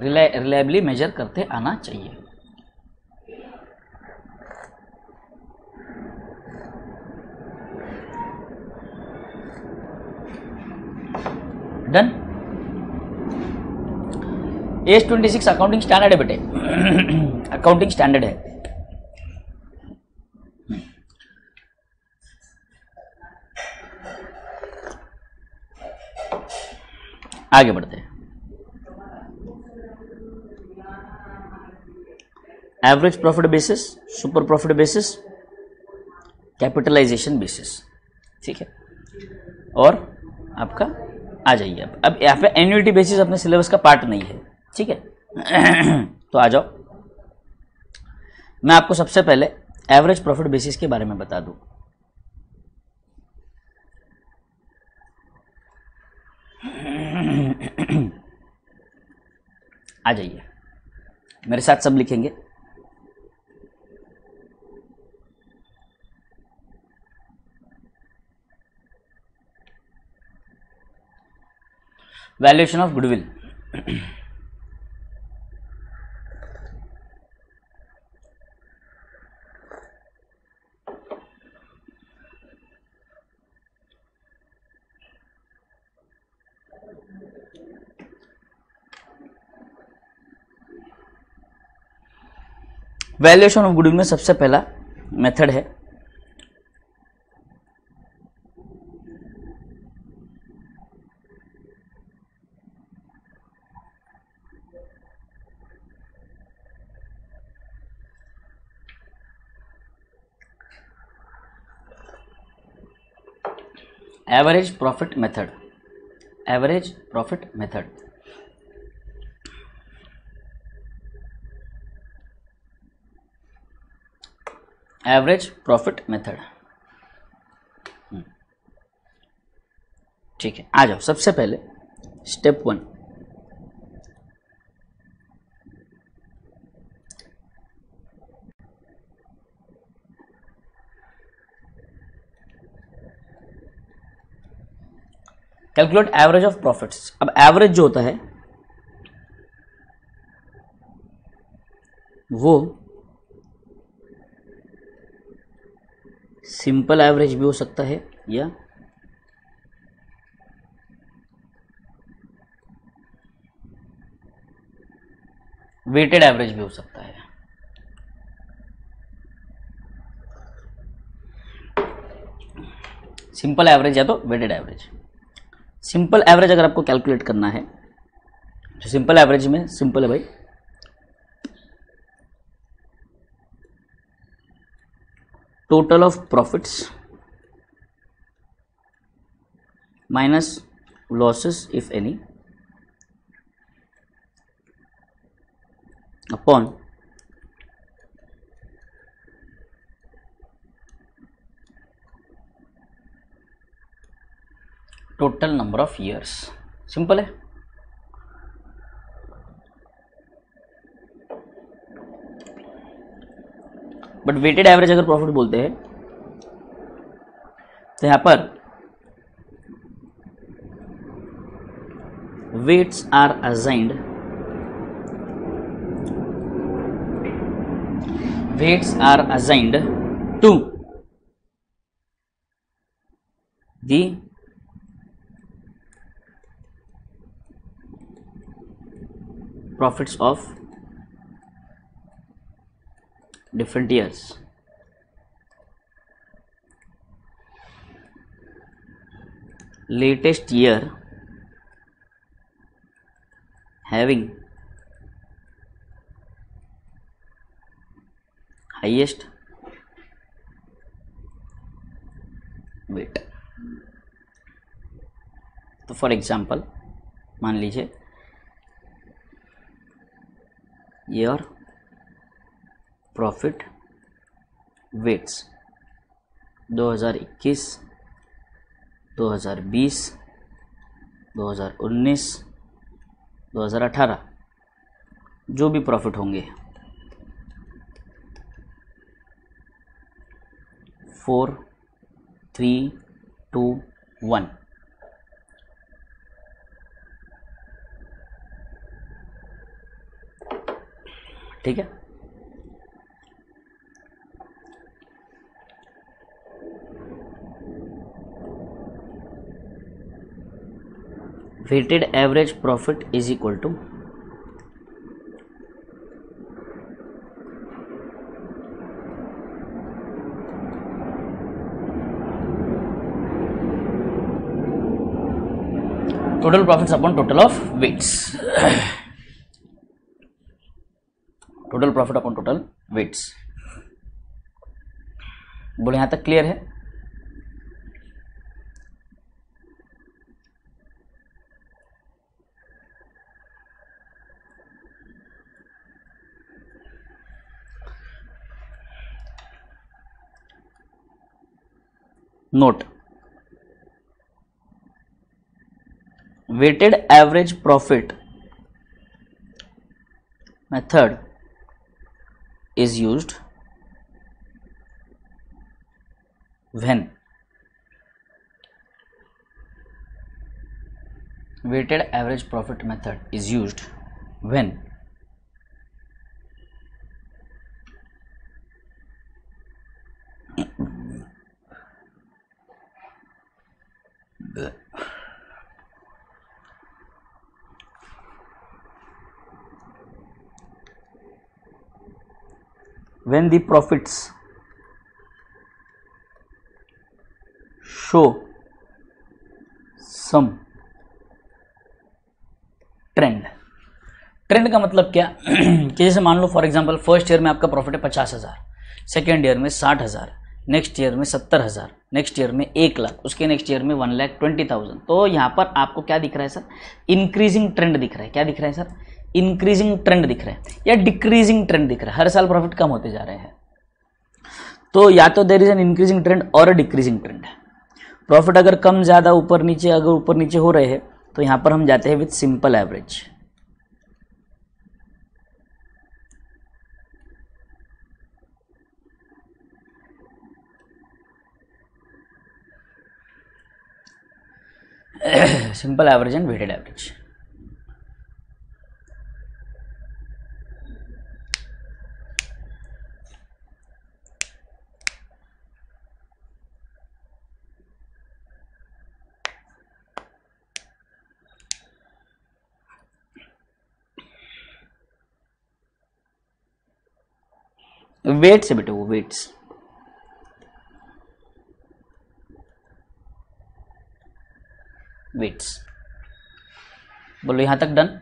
रिलायबली मेजर करते आना चाहिए। डन। AS 26 अकाउंटिंग स्टैंडर्ड है बेटे, अकाउंटिंग स्टैंडर्ड है। आगे बढ़ते हैं। Average profit basis, super profit basis, capitalisation basis, ठीक है। और आपका आ जाइए, अब यहाँ पे एन्युइटी बेसिस अपने सिलेबस का पार्ट नहीं है, ठीक है। तो आ जाओ, मैं आपको सबसे पहले एवरेज प्रॉफिट बेसिस के बारे में बता दूं। आ जाइए, मेरे साथ सब लिखेंगे। Valuation of goodwill. Valuation of goodwill में सबसे पहला मेथड है average profit method. Average profit method average profit method. ठीक है, आ जाओ। सबसे पहले step 1, calculate average of profits. अब एवरेज जो होता है वो सिंपल एवरेज भी हो सकता है या वेटेड एवरेज भी हो सकता है। सिंपल एवरेज या तो वेटेड एवरेज। सिंपल एवरेज अगर आपको कैलकुलेट करना है तो सिंपल एवरेज में सिंपल है भाई, total of profits minus losses if any upon total number of years. Simple है। बट वेटेड एवरेज अगर प्रॉफिट बोलते हैं तो यहां पर weights are assigned, weights are assigned to the profits of different years. Latest year having highest weight। तो for example मान लीजिए year प्रॉफिट वेट्स 2021, 2020, 2019, 2018 जो भी प्रॉफिट होंगे 4, 3, 2, 1। ठीक है, weighted average profit is equal to total profits upon total of weights. Total profit upon total weights. बोले यहां तक क्लियर है? Note, weighted average profit method is used when weighted average profit method is used when the profits show some trend का मतलब क्या कि जैसे मान लो फॉर एग्जांपल फर्स्ट ईयर में आपका प्रॉफिट है 50,000, सेकेंड ईयर में 60,000, नेक्स्ट ईयर में 70,000, नेक्स्ट ईयर में 1,00,000, उसके नेक्स्ट ईयर में 1,20,000। तो यहाँ पर आपको क्या दिख रहा है सर? इंक्रीजिंग ट्रेंड दिख रहा है। क्या दिख रहा है सर? इंक्रीजिंग ट्रेंड दिख रहा है या डिक्रीजिंग ट्रेंड दिख रहा है? हर साल प्रॉफिट कम होते जा रहे हैं। तो या तो there is an increasing trend और डिक्रीजिंग ट्रेंड है। प्रॉफिट अगर कम ज़्यादा ऊपर नीचे अगर ऊपर नीचे हो रहे हैं तो यहाँ पर हम जाते हैं with simple average. Simple average and weighted average. Weights है बेटे, वो वेट्स। वेट्स बोलो यहां तक डन।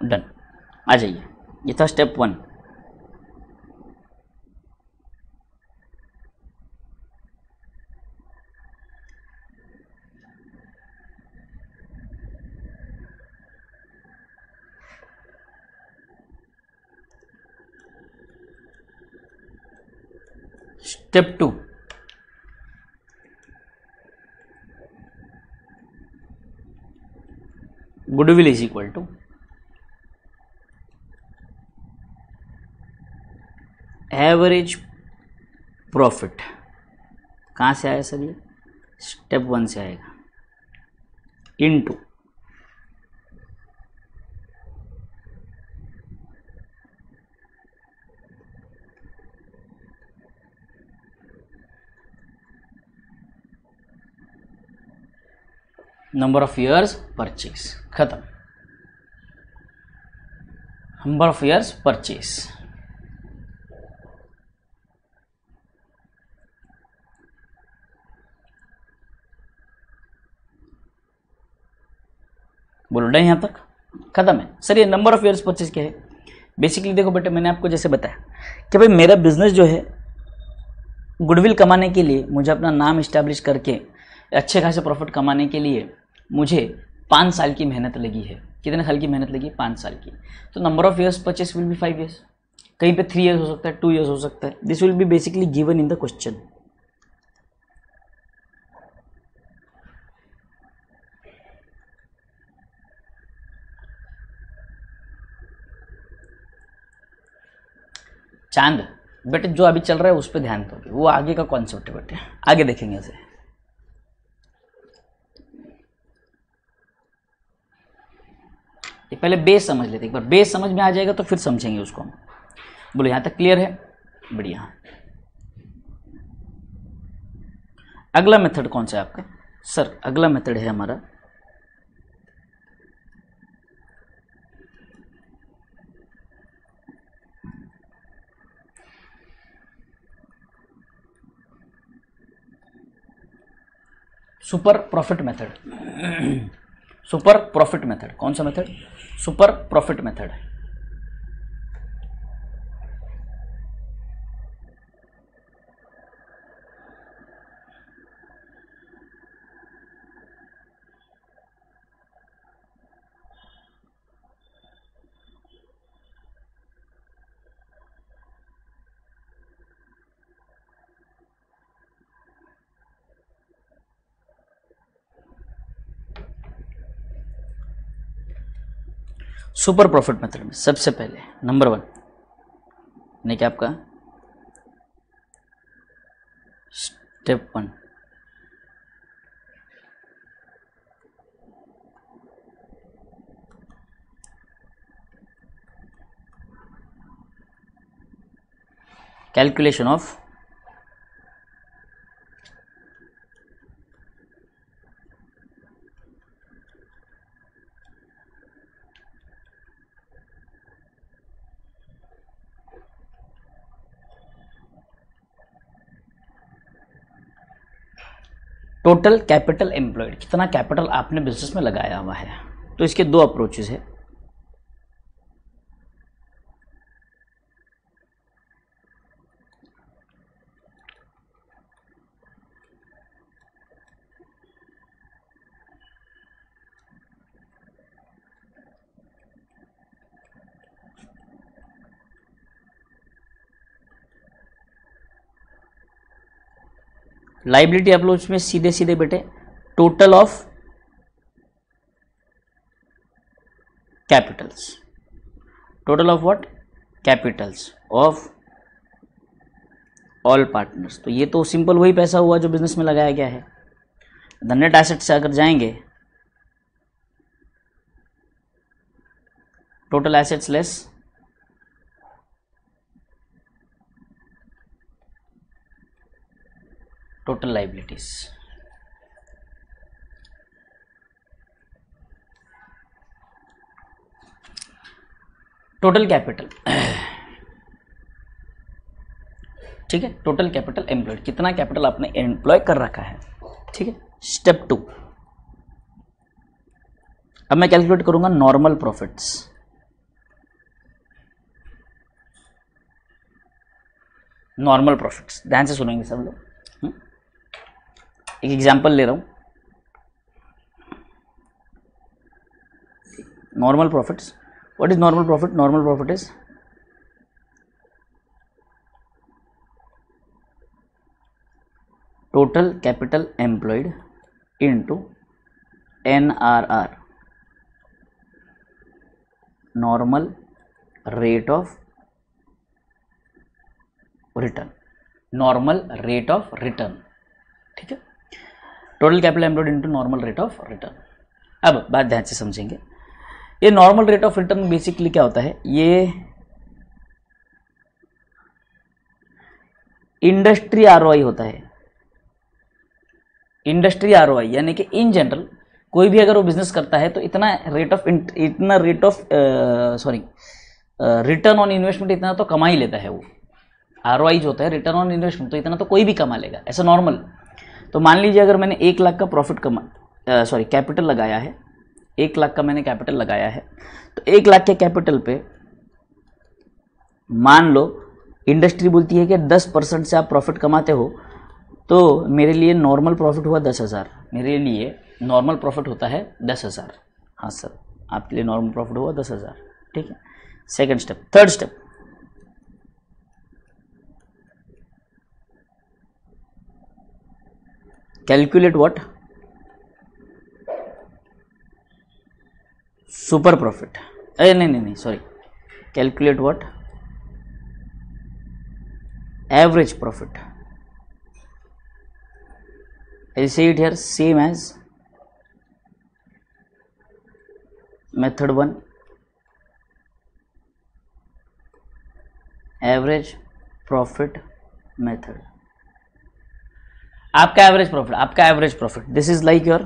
डन, आ जाइए। ये था step 1। Step 2, goodwill is equal to average profit. कहाँ से आया सर? ये स्टेप 1 से आएगा, into number of years purchase. खत्म। Number of years purchase. बोलो डन, यहाँ तक खत्म है सर। ये नंबर ऑफ ईयर्स परचेज क्या है? बेसिकली देखो बेटे, मैंने आपको जैसे बताया कि भाई मेरा बिजनेस जो है गुडविल कमाने के लिए, मुझे अपना नाम इस्टेब्लिश करके अच्छे खासे प्रॉफिट कमाने के लिए मुझे 5 साल की मेहनत लगी है। कितने साल की मेहनत लगी? 5 साल की। तो number of years purchase will be 5 years. कहीं पे 3 ईयर्स हो सकता है, 2 ईयर्स हो सकता है। This will be basically given in the question. चांद बेटे, जो अभी चल रहा है उस पर ध्यान दो, वो आगे का कॉन्सेप्ट है बेटे, आगे देखेंगे उसे। पहले बेस समझ लेते, एक बार बेस समझ में आ जाएगा तो फिर समझेंगे उसको। बोलो यहां तक क्लियर है? बढ़िया। अगला मेथड कौन सा है आपका? सर अगला मेथड है हमारा super profit method. Super profit method कौन सा method? Super profit method. Super profit method में सबसे पहले नंबर 1 यानी कि आपका step 1 calculation of total capital employed, कितना कैपिटल आपने बिजनेस में लगाया हुआ है। तो इसके 2 अप्रोचेस है। लाइबिलिटी अप्रोच में सीधे सीधे बेटे total of Capitals, total of what, Capitals of all partners. तो ये तो सिंपल वही पैसा हुआ जो बिजनेस में लगाया गया है। द नेट एसेट से अगर जाएंगे, total assets less total liabilities. Total capital, ठीक है, टोटल कैपिटल एम्प्लॉयड, कितना कैपिटल आपने एम्प्लॉय कर रखा है। ठीक है, स्टेप 2 अब मैं कैलकुलेट करूंगा नॉर्मल प्रॉफिट्स। नॉर्मल प्रॉफिट्स ध्यान से सुनेंगे सब लोग। एक एग्जांपल ले रहा हूं, normal profits. What is normal profit? Normal profit is total capital employed into NRR, normal rate of return, normal rate of return. ठीक है, total capital employed into normal rate of return. अब बात ध्यान से समझेंगे, ये normal rate of return basically क्या होता है? ये इंडस्ट्री ROI होता है। इंडस्ट्री ROI यानी कि इन जनरल कोई भी अगर वो बिजनेस करता है तो इतना rate of return on investment इतना तो कमा ही लेता है वो। ROI जो होता है रिटर्न ऑन इन्वेस्टमेंट, तो इतना तो कोई भी कमा लेगा, ऐसा नॉर्मल। तो मान लीजिए अगर मैंने 1 लाख का प्रॉफिट कैपिटल लगाया है, 1 लाख का मैंने कैपिटल लगाया है, तो 1 लाख के कैपिटल पे मान लो इंडस्ट्री बोलती है कि 10% से आप प्रॉफिट कमाते हो, तो मेरे लिए नॉर्मल प्रॉफिट हुआ 10,000। मेरे लिए नॉर्मल प्रॉफिट होता है 10,000। हाँ सर, आपके लिए नॉर्मल प्रॉफिट हुआ 10,000। ठीक है, second step. Third step, calculate what, super profit. नहीं sorry, calculate what, average profit. I say it here same as method 1, average profit method. आपका average profit this is like your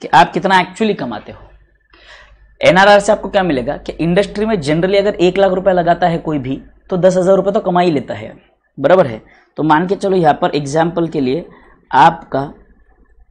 कि आप कितना actually कमाते हो। NRR से आपको क्या मिलेगा कि इंडस्ट्री में जनरली अगर 1 लाख रुपए लगाता है कोई भी, तो 10,000 रुपये तो कमा ही लेता है, बराबर है। तो मान के चलो यहाँ पर एग्जाम्पल के लिए आपका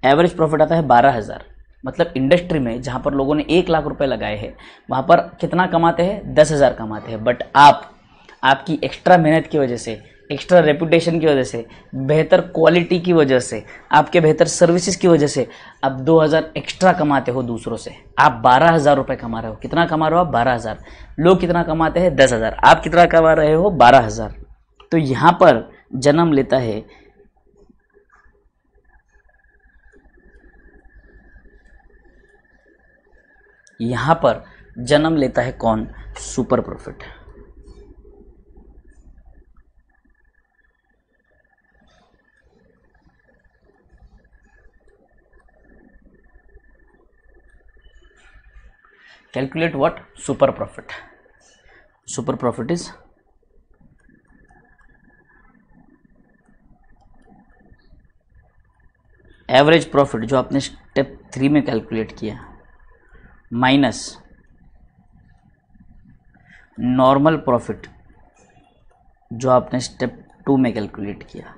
एवरेज प्रॉफिट आता है 12,000। मतलब इंडस्ट्री में जहाँ पर लोगों ने 1 लाख रुपए लगाए हैं वहाँ पर कितना कमाते हैं? 10,000 कमाते हैं। बट आपकी एक्स्ट्रा मेहनत की वजह से, एक्स्ट्रा रेपुटेशन की वजह से, बेहतर क्वालिटी की वजह से, आपके बेहतर सर्विसेज की वजह से आप 2,000 एक्स्ट्रा कमाते हो दूसरों से। आप 12,000 रुपये कमा रहे हो। कितना कमा रहे हो आप? 12,000। लोग कितना कमाते हैं? 10,000। आप कितना कमा रहे हो? 12,000। तो यहाँ पर जन्म लेता है यहां पर जन्म लेता है कौन? Super profit. Calculate what? Super profit. Super profit is average profit जो आपने स्टेप 3 में कैलकुलेट किया माइनस नॉर्मल प्रॉफिट जो आपने स्टेप 2 में कैलकुलेट किया।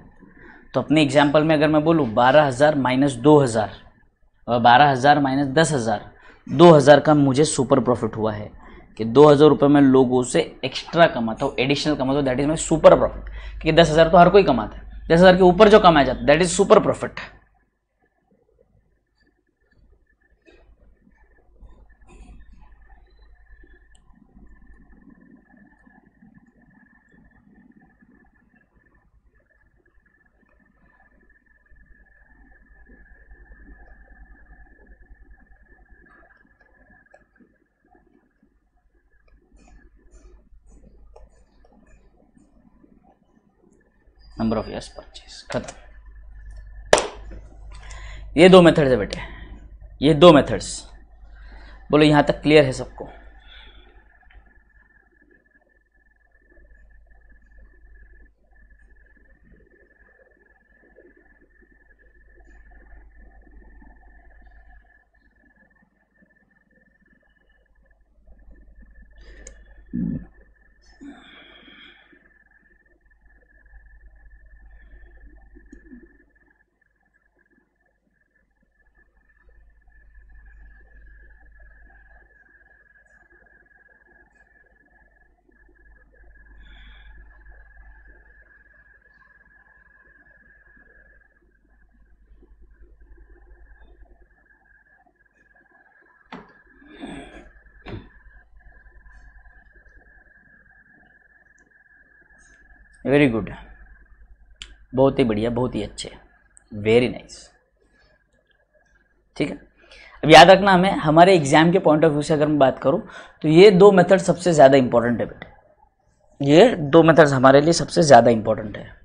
तो अपने एग्जाम्पल में अगर मैं बोलूँ 12,000 माइनस 2,000 और 12,000 माइनस 10,000, 2,000 का मुझे सुपर प्रॉफिट हुआ है कि 2,000 रुपये मैं लोगों से एक्स्ट्रा कमाता हूँ, एडिशनल कमाता हूँ, that is my super profit. क्योंकि 10,000 तो हर कोई कमाता है, 10,000 के ऊपर जो कमाया जाता है that is super profit. Number of years purchase खत्म। ये दो मेथड्स है बेटे, ये दो मेथड्स। बोलो यहां तक क्लियर है सबको? वेरी गुड, बहुत ही बढ़िया, बहुत ही अच्छे, वेरी नाइस। ठीक है, अब याद रखना हमें हमारे एग्जाम के पॉइंट ऑफ व्यू से अगर मैं बात करूं तो ये दो मेथड सबसे ज़्यादा इंपॉर्टेंट है बेटे, ये दो मेथड्स हमारे लिए सबसे ज़्यादा इंपॉर्टेंट है।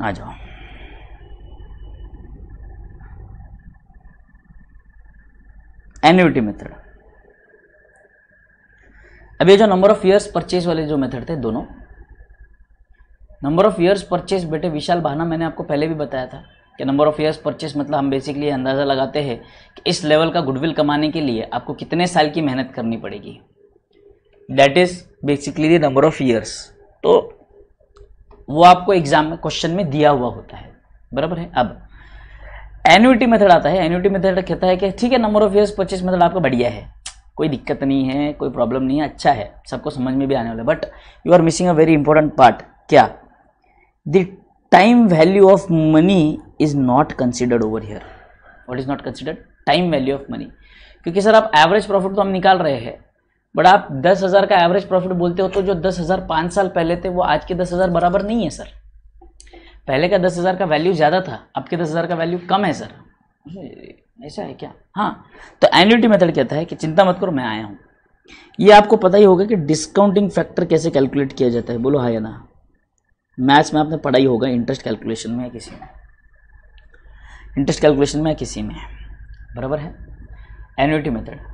आ जाओ। Annuity method. अब ये जो नंबर ऑफ ईयर्स परचेज वाले जो मेथड थे दोनों, नंबर ऑफ ईयर्स परचेज बेटे विशाल बहाना मैंने आपको पहले भी बताया था कि नंबर ऑफ ईयर्स परचेज मतलब हम बेसिकली अंदाज़ा लगाते हैं कि इस लेवल का गुडविल कमाने के लिए आपको कितने साल की मेहनत करनी पड़ेगी, that is basically the number of years. तो वो आपको एग्जाम में क्वेश्चन में दिया हुआ होता है, बराबर है। अब एन्युटी मेथड आता है, एन्युटी मेथड कहता है कि ठीक है number of years purchase method आपका बढ़िया है, कोई दिक्कत नहीं है, कोई प्रॉब्लम नहीं है, अच्छा है, सबको समझ में भी आने वाला है, but you are missing a very important part. क्या? The time value of money is not considered over here. What is not considered? Time value of money. क्योंकि सर आप एवरेज प्रॉफिट तो हम निकाल रहे हैं, बट आप 10,000 का एवरेज प्रॉफिट बोलते हो तो जो 10,000 5 साल पहले थे वो आज के 10,000 बराबर नहीं है सर। पहले का 10,000 का वैल्यू ज़्यादा था, अब के 10,000 का वैल्यू कम है सर, ऐसा है क्या? हाँ, तो एन्युटी मेथड कहता है कि चिंता मत करो मैं आया हूँ। ये आपको पता ही होगा कि डिस्काउंटिंग फैक्टर कैसे कैलकुलेट किया जाता है, बोलो हाँ या ना? मैथ्स में आपने पढ़ा ही होगा, इंटरेस्ट कैलकुलेशन में या किसी में, इंटरेस्ट कैलकुलेशन में या किसी में, बराबर है। एन्युटी मेथड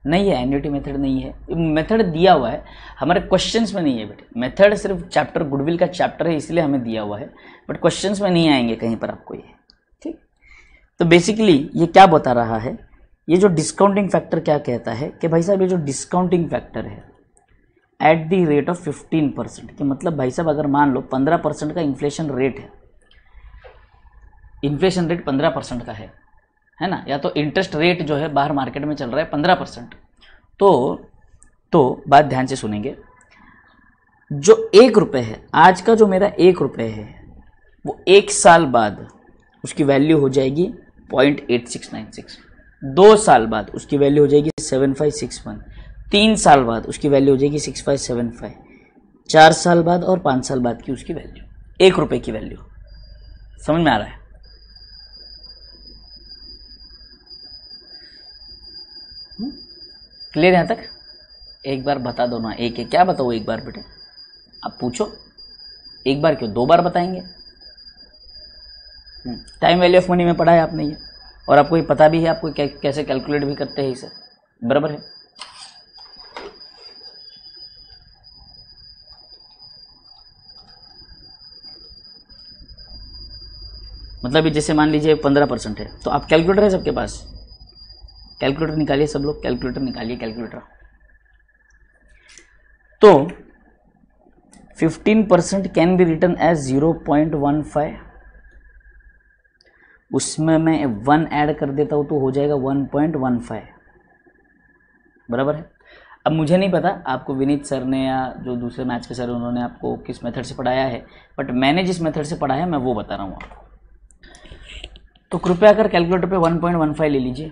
नहीं है, एन्युटी मेथड नहीं है, मेथड दिया हुआ है हमारे क्वेश्चंस में नहीं है बेटे। मेथड सिर्फ चैप्टर गुडविल का चैप्टर है इसलिए हमें दिया हुआ है, बट क्वेश्चंस में नहीं आएंगे कहीं पर आपको ये। ठीक, तो बेसिकली ये क्या बता रहा है, ये जो डिस्काउंटिंग फैक्टर क्या कहता है कि भाई साहब ये जो डिस्काउंटिंग फैक्टर है एट द रेट ऑफ 15%, कि मतलब भाई साहब अगर मान लो 15% का इन्फ्लेशन रेट है, इन्फ्लेशन रेट 15% का है ना, या तो इंटरेस्ट रेट जो है बाहर मार्केट में चल रहा है 15%, तो बात ध्यान से सुनेंगे, जो 1 रुपये है आज का, जो मेरा 1 रुपये है वो 1 साल बाद उसकी वैल्यू हो जाएगी 0.8696। 2 साल बाद उसकी वैल्यू हो जाएगी 7561। 3 साल बाद उसकी वैल्यू हो जाएगी 6575। 4 साल बाद और 5 साल बाद की उसकी वैल्यू, 1 रुपए की वैल्यू। समझ में आ रहा है? क्लियर यहां तक? एक बार बता दो ना, एक है क्या बताओ एक बार बेटे, आप पूछो। एक बार क्यों, 2 बार बताएंगे। टाइम वैल्यू ऑफ मनी में पढ़ा है आपने ये, और आपको ये पता भी है, आपको कैसे कैलकुलेट भी करते हैं इसे, बराबर है? मतलब जैसे मान लीजिए 15% है, तो आप कैलकुलेटर है सबके पास, कैलकुलेटर निकालिए सब लोग, कैलकुलेटर निकालिए, कैलकुलेटर। तो 15% कैन बी रिटन एज 0.15, उसमें मैं 1 ऐड कर देता हूं तो हो जाएगा 1.15, बराबर है? अब मुझे नहीं पता आपको विनीत सर ने या जो दूसरे मैथ्स के सर उन्होंने आपको किस मेथड से पढ़ाया है, बट मैंने जिस मेथड से पढ़ा है मैं वो बता रहा हूँ आपको। तो कृपया कर कैलकुलेटर पे 1.15 ले लीजिए।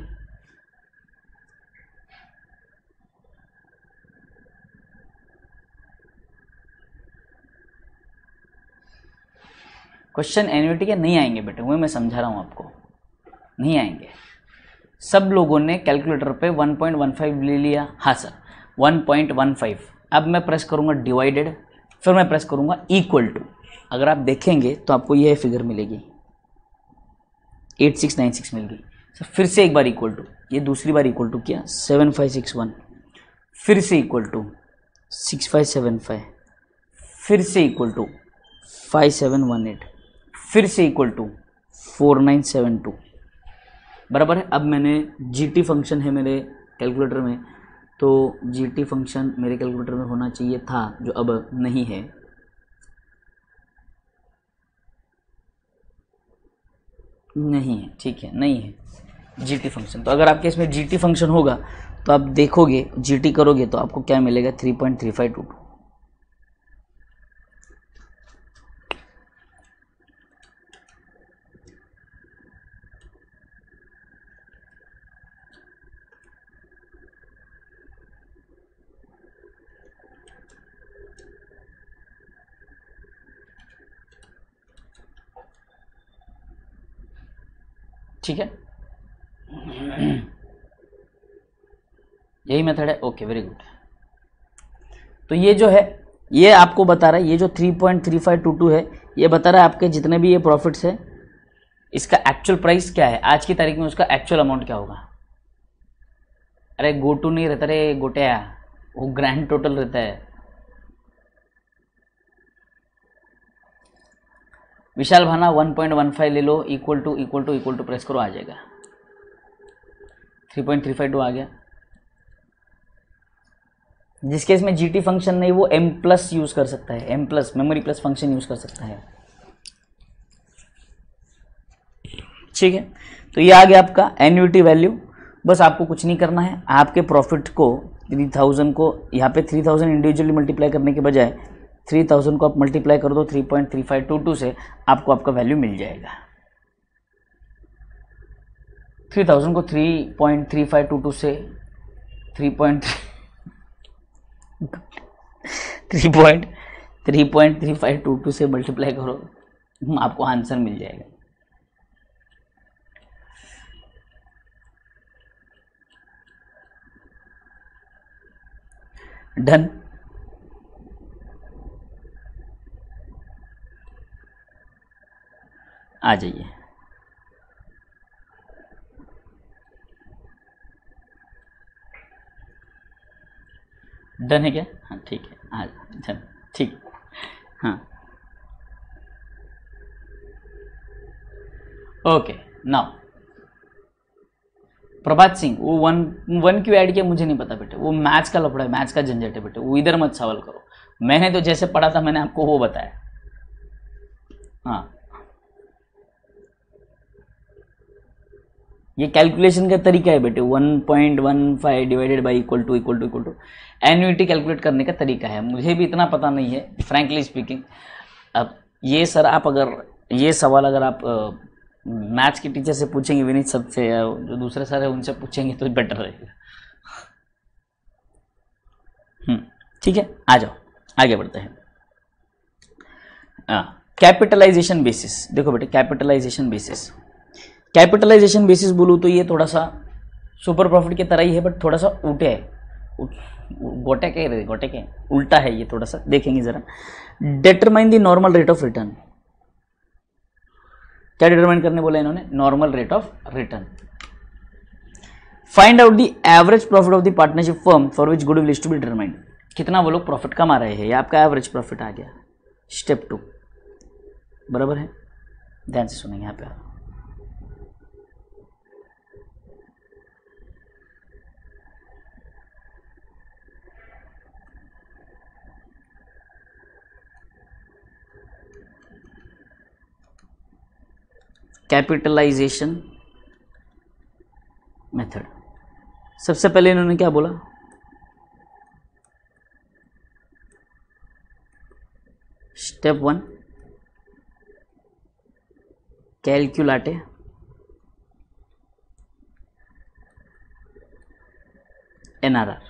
क्वेश्चन एन्युटी के नहीं आएंगे बेटे, वही मैं समझा रहा हूँ आपको, नहीं आएंगे। सब लोगों ने कैलकुलेटर पे 1.15 ले लिया, हाँ सर 1.15। अब मैं प्रेस करूँगा डिवाइडेड, फिर मैं प्रेस करूँगा इक्वल टू। अगर आप देखेंगे तो आपको यह फिगर मिलेगी 8696 मिल गई। सर फिर से एक बार इक्वल टू, ये दूसरी बार इक्वल टू किया 7561, फिर से इक्वल टू 6575, फिर से इक्वल टू 5718, फिर से इक्वल टू 4972, बराबर है? अब मैंने जीटी फंक्शन है मेरे कैलकुलेटर में, तो जीटी फंक्शन मेरे कैलकुलेटर में होना चाहिए था, जो अब नहीं है। नहीं है, ठीक है, नहीं है जीटी फंक्शन। तो अगर आपके इसमें जीटी फंक्शन होगा तो आप देखोगे, जीटी करोगे तो आपको क्या मिलेगा, 3.3522। ठीक है, यही मेथड है। Okay, very good. तो ये जो है, ये आपको बता रहा है, ये जो 3.3522 है, ये बता रहा है आपके जितने भी ये प्रॉफिट्स है, इसका एक्चुअल प्राइस क्या है आज की तारीख में, उसका एक्चुअल अमाउंट क्या होगा। अरे गोटू नहीं रहता रे गोटिया, वो ग्रैंड टोटल रहता है। विशाल भाना 1.15 ले लो, इक्वल टू प्रेस करो, आ जाएगा 3.352 आ गया। जिस केस में जीटी फंक्शन नहीं, वो m प्लस यूज कर सकता है, m plus memory plus function use कर सकता है। ठीक है, तो ये आ गया आपका एन्युटी वैल्यू। बस आपको कुछ नहीं करना है, आपके प्रॉफिट को 3000 को यहाँ पे 3000 इंडिविजुअली मल्टीप्लाई करने के बजाय 3000 को आप मल्टीप्लाई कर दो 3.3522 से, आपको आपका वैल्यू मिल जाएगा। 3000 को 3.3522 से 3.3522 से मल्टीप्लाई करो, आपको आंसर मिल जाएगा। डन। आ जाइए। डन है क्या? हाँ ठीक है, हाँ डन, ठीक। हाँ ओके, नाउ प्रभात सिंह, वो वन क्यों ऐड किया मुझे नहीं पता बेटे, वो मैथ्स का लफड़ा है, मैथ्स का झंझट है बेटे, वो इधर मत सवाल करो। मैंने तो जैसे पढ़ा था मैंने आपको वो बताया। हाँ, ये कैलकुलेशन का तरीका है बेटे, 1.15 divided by equal to annuity calculate करने का तरीका है। मुझे भी इतना पता नहीं है फ्रैंकली स्पीकिंग। अब ये सर, आप अगर ये सवाल अगर आप मैथ्स के टीचर से पूछेंगे विनीत सबसे, या जो दूसरे सर है उनसे पूछेंगे तो बेटर रहेगा। ठीक है, आ जाओ आगे बढ़ते हैं। कैपिटलाइजेशन बेसिस, देखो बेटे कैपिटलाइजेशन बेसिस, कैपिटलाइजेशन बेसिस बोलूँ तो ये थोड़ा सा सुपर प्रॉफिट की तरह ही है, बट थोड़ा सा उल्टे है, गोटे के उल्टा है ये, थोड़ा सा देखेंगे जरा। Determine the normal rate of return, क्या डिटरमाइन करने बोला इन्होंने? Normal rate of return. Find out the average profit of the partnership firm for which goodwill is to be determined, कितना वो लोग प्रॉफिट कमा रहे हैं, ये आपका एवरेज प्रॉफिट आ गया। स्टेप 2 बराबर है, ध्यान से सुनेंगे यहाँ पे आप। कैपिटलाइजेशन मेथड, सबसे पहले इन्होंने क्या बोला? स्टेप 1 कैलकुलेट एनआरआर,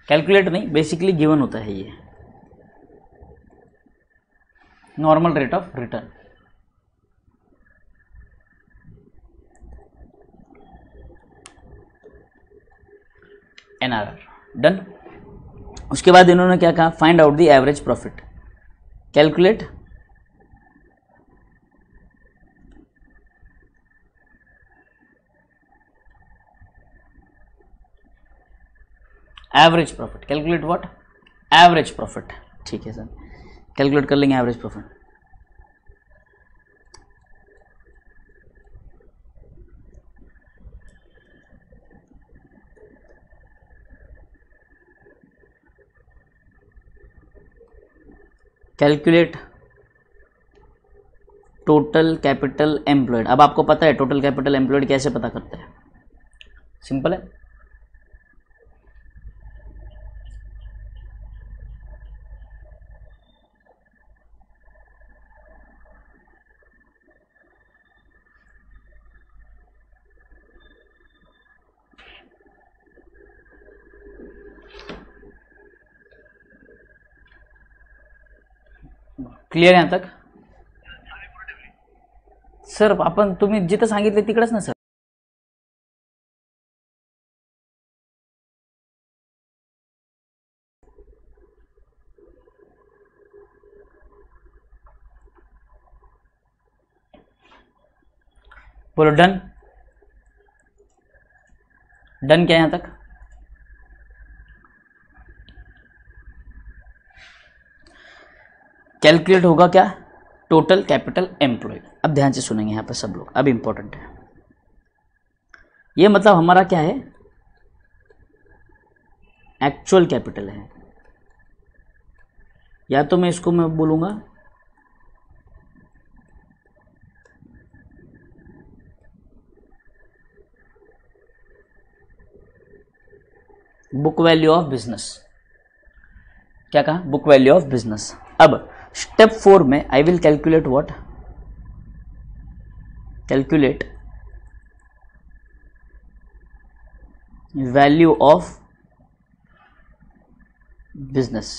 कैलकुलेट नहीं बेसिकली गिवन होता है ये, normal rate of return. NRR done. उसके बाद इन्होंने क्या कहा? Find out the average profit, calculate average profit, calculate what? Average profit. ठीक है सर, कैलकुलेट कर लेंगे average profit. Calculate total capital employed. अब आपको पता है टोटल कैपिटल एम्प्लॉयड कैसे पता करते हैं? सिंपल है, क्लियर यहाँ तक? सर आपण तुम्ही जिथं सांगितले तिकडेच ना सर। बोलो डन, डन क्या यहाँ तक? कैलकुलेट होगा क्या? Total capital employed. अब ध्यान से सुनेंगे यहाँ पर सब लोग, अब इंपॉर्टेंट है ये, मतलब हमारा क्या है? एक्चुअल कैपिटल है, या तो मैं इसको मैं बोलूंगा बुक वैल्यू ऑफ बिजनेस। क्या कहा? Book value of business. अब स्टेप 4 में I will calculate what? Calculate value of business.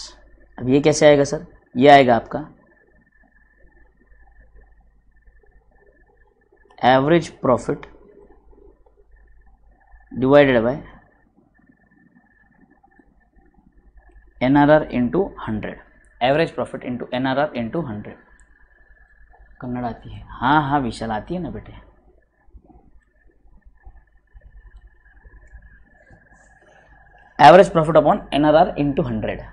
अब ये कैसे आएगा सर? ये आएगा आपका average profit divided by NRR into 100, average profit into NRR into 100। Kannada आती है? हाँ हाँ विशाल आती है ना बेटे। Average profit upon NRR into 100।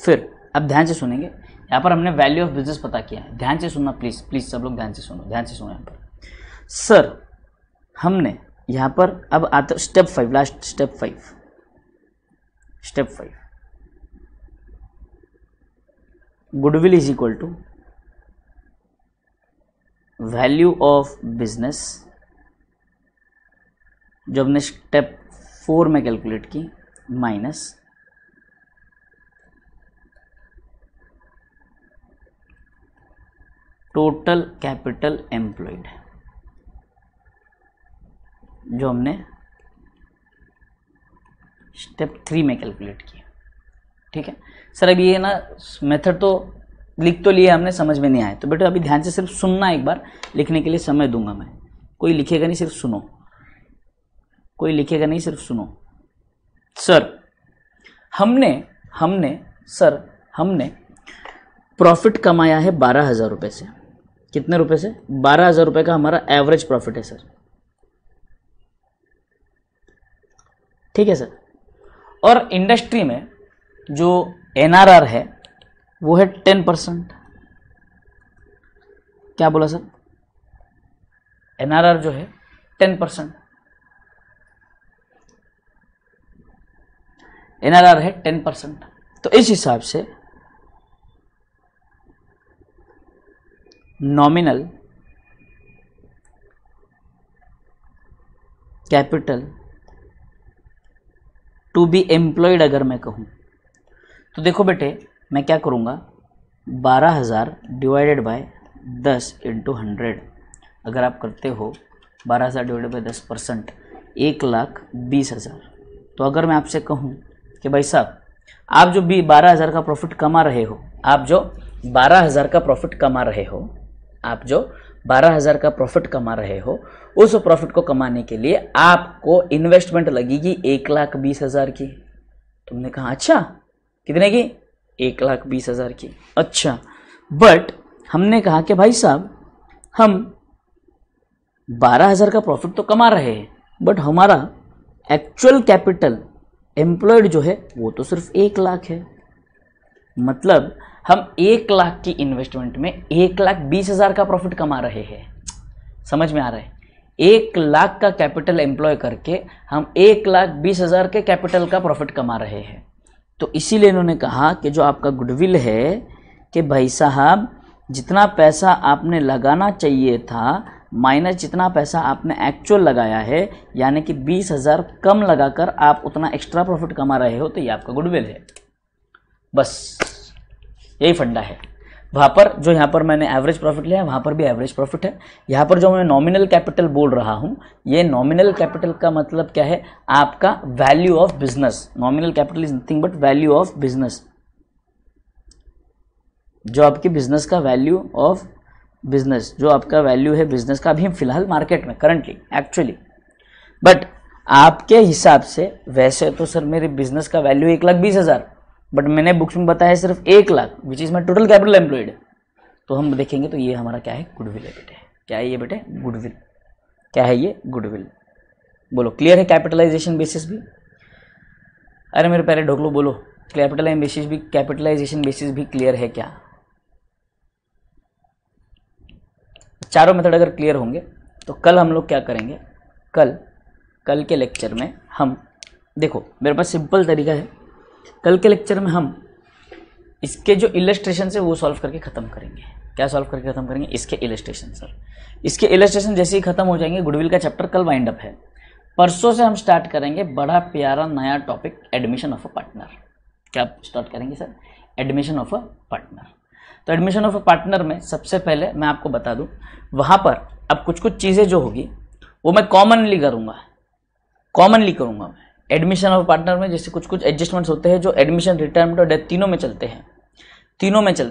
फिर अब ध्यान से सुनेंगे, यहाँ पर हमने वैल्यू ऑफ बिजनेस पता किया है, ध्यान से सुनना प्लीज प्लीज सब लोग ध्यान से सुनो, ध्यान से सुनो यहाँ पर। सर हमने यहाँ पर अब आता step 5, last step 5, step 5 goodwill is equal to value of business जो हमने स्टेप 4 में कैलकुलेट की माइनस टोटल कैपिटल एम्प्लॉयड जो हमने स्टेप 3 में कैलकुलेट किया। ठीक है सर, अभी ये ना मेथड तो लिख तो लिया हमने, समझ में नहीं आया तो बेटा अभी ध्यान से सिर्फ सुनना, एक बार लिखने के लिए समय दूंगा मैं, कोई लिखेगा नहीं, सिर्फ सुनो, कोई लिखेगा नहीं, सिर्फ सुनो। सर हमने प्रॉफिट कमाया है 12,000 रुपये से। कितने रुपए से? 12,000 रुपये का हमारा एवरेज प्रॉफिट है सर। ठीक है सर, और इंडस्ट्री में जो एनआरआर है वो है 10%। क्या बोला सर? एनआरआर जो है 10%, एनआरआर है 10%। तो इस हिसाब से nominal capital to be employed अगर मैं कहूं तो देखो बेटे मैं क्या करूंगा, 12,000 डिवाइडेड बाय 10 इंटू 100 अगर आप करते हो, 12,000 डिवाइडेड बाय 10%, 1,20,000। तो अगर मैं आपसे कहूं कि भाई साहब आप जो भी 12,000 का प्रॉफिट कमा रहे हो, आप जो 12,000 का प्रॉफिट कमा रहे हो, आप जो 12,000 का प्रॉफिट कमा रहे हो, उस प्रॉफिट को कमाने के लिए आपको इन्वेस्टमेंट लगेगी 1,20,000 की। तुमने कहा अच्छा कितने की? 1,20,000 की। अच्छा, बट हमने कहा कि भाई साहब हम 12,000 का प्रॉफिट तो कमा रहे हैं, बट हमारा एक्चुअल कैपिटल एम्प्लॉयड जो है वो तो सिर्फ 1,00,000 है। मतलब हम 1,00,000 की इन्वेस्टमेंट में 1,20,000 का प्रॉफिट कमा रहे हैं। समझ में आ रहा है? 1,00,000 का कैपिटल एम्प्लॉय करके हम 1,20,000 के कैपिटल का प्रॉफिट कमा रहे हैं। तो इसीलिए इन्होंने कहा कि जो आपका गुडविल है कि भाई साहब जितना पैसा आपने लगाना चाहिए था माइनस जितना पैसा आपने एक्चुअल लगाया है, यानी कि 20,000 कम लगाकर आप उतना एक्स्ट्रा प्रॉफिट कमा रहे हो, तो ये आपका गुडविल है। बस यही फंडा है। वहाँ पर जो यहाँ पर मैंने एवरेज प्रॉफिट लिया है वहाँ पर भी एवरेज प्रॉफिट है। यहाँ पर जो मैं नॉमिनल कैपिटल बोल रहा हूँ, ये नॉमिनल कैपिटल का मतलब क्या है? आपका value of business. Nominal capital is nothing but value of business, जो आपकी बिजनेस का वैल्यू ऑफ बिजनेस, जो आपका वैल्यू है बिजनेस का अभी फिलहाल मार्केट में करंटली एक्चुअली। बट आपके हिसाब से वैसे तो सर मेरे बिजनेस का वैल्यू 1,20,000, बट मैंने बुक्स में बताया सिर्फ 1,00,000 which is my total capital employed. तो हम देखेंगे तो ये हमारा क्या है? गुडविल है बेटे। क्या है ये बेटे? गुडविल। क्या है ये? गुडविल। बोलो क्लियर है? कैपिटलाइजेशन बेसिस भी, अरे मेरे पहले ढोकलो बोलो, कैपिटलाइजेशन बेसिस भी क्लियर है क्या? चारों मेथड अगर क्लियर होंगे तो कल हम लोग क्या करेंगे, कल के लेक्चर में हम देखो मेरे पास सिंपल तरीका है। कल के लेक्चर में हम इसके जो इलस्ट्रेशन है वो सॉल्व करके ख़त्म करेंगे। क्या सॉल्व करके ख़त्म करेंगे? इसके इलस्ट्रेशन सर। इसके इलस्ट्रेशन जैसे ही ख़त्म हो जाएंगे, गुडविल का चैप्टर कल वाइंड अप है। परसों से हम स्टार्ट करेंगे बड़ा प्यारा नया topic, admission of a partner. क्या स्टार्ट करेंगे sir? Admission of a partner. तो एडमिशन ऑफ अ पार्टनर में सबसे पहले मैं आपको बता दूं, वहाँ पर अब कुछ चीज़ें जो होगी वो मैं कॉमनली करूँगा मैं। एडमिशन ऑफ पार्टनर में जैसे कुछ एडजस्टमेंट्स होते हैं जो एडमिशन, रिटायरमेंट और डेथ तीनों में चलते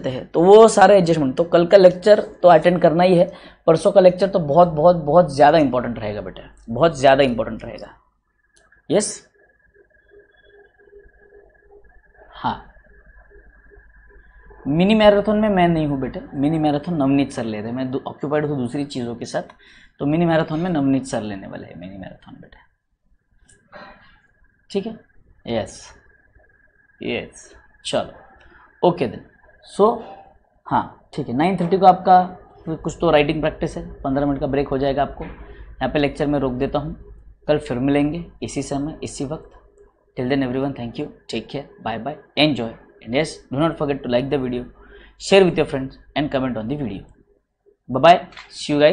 हैं, तो वो सारे एडजस्टमेंट तो कल का लेक्चर तो अटेंड करना ही है। परसों का लेक्चर तो बहुत बहुत बहुत ज़्यादा इंपॉर्टेंट रहेगा बेटा, बहुत ज़्यादा इंपॉर्टेंट रहेगा। यस हाँ, मिनी मैराथन में मैं नहीं हूँ बेटे, मिनी मैराथन नवनीत सर ले रहे हैं, मैं ऑक्यूपाइड हूँ दूसरी चीज़ों के साथ। तो मिनी मैराथन में नवनीत सर लेने वाले हैं मिनी मैराथन बेटे, ठीक है? यस चलो ओके देन। सो हाँ ठीक है, 9:30 को आपका कुछ तो राइटिंग प्रैक्टिस है, 15 मिनट का ब्रेक हो जाएगा आपको। यहाँ पे लेक्चर में रोक देता हूँ, कल फिर मिलेंगे इसी समय इसी वक्त। Till then everyone, thank you, take care, bye bye, enjoy, and yes do not forget to like the video, share with your friends and comment on the video. Bye, see you guys.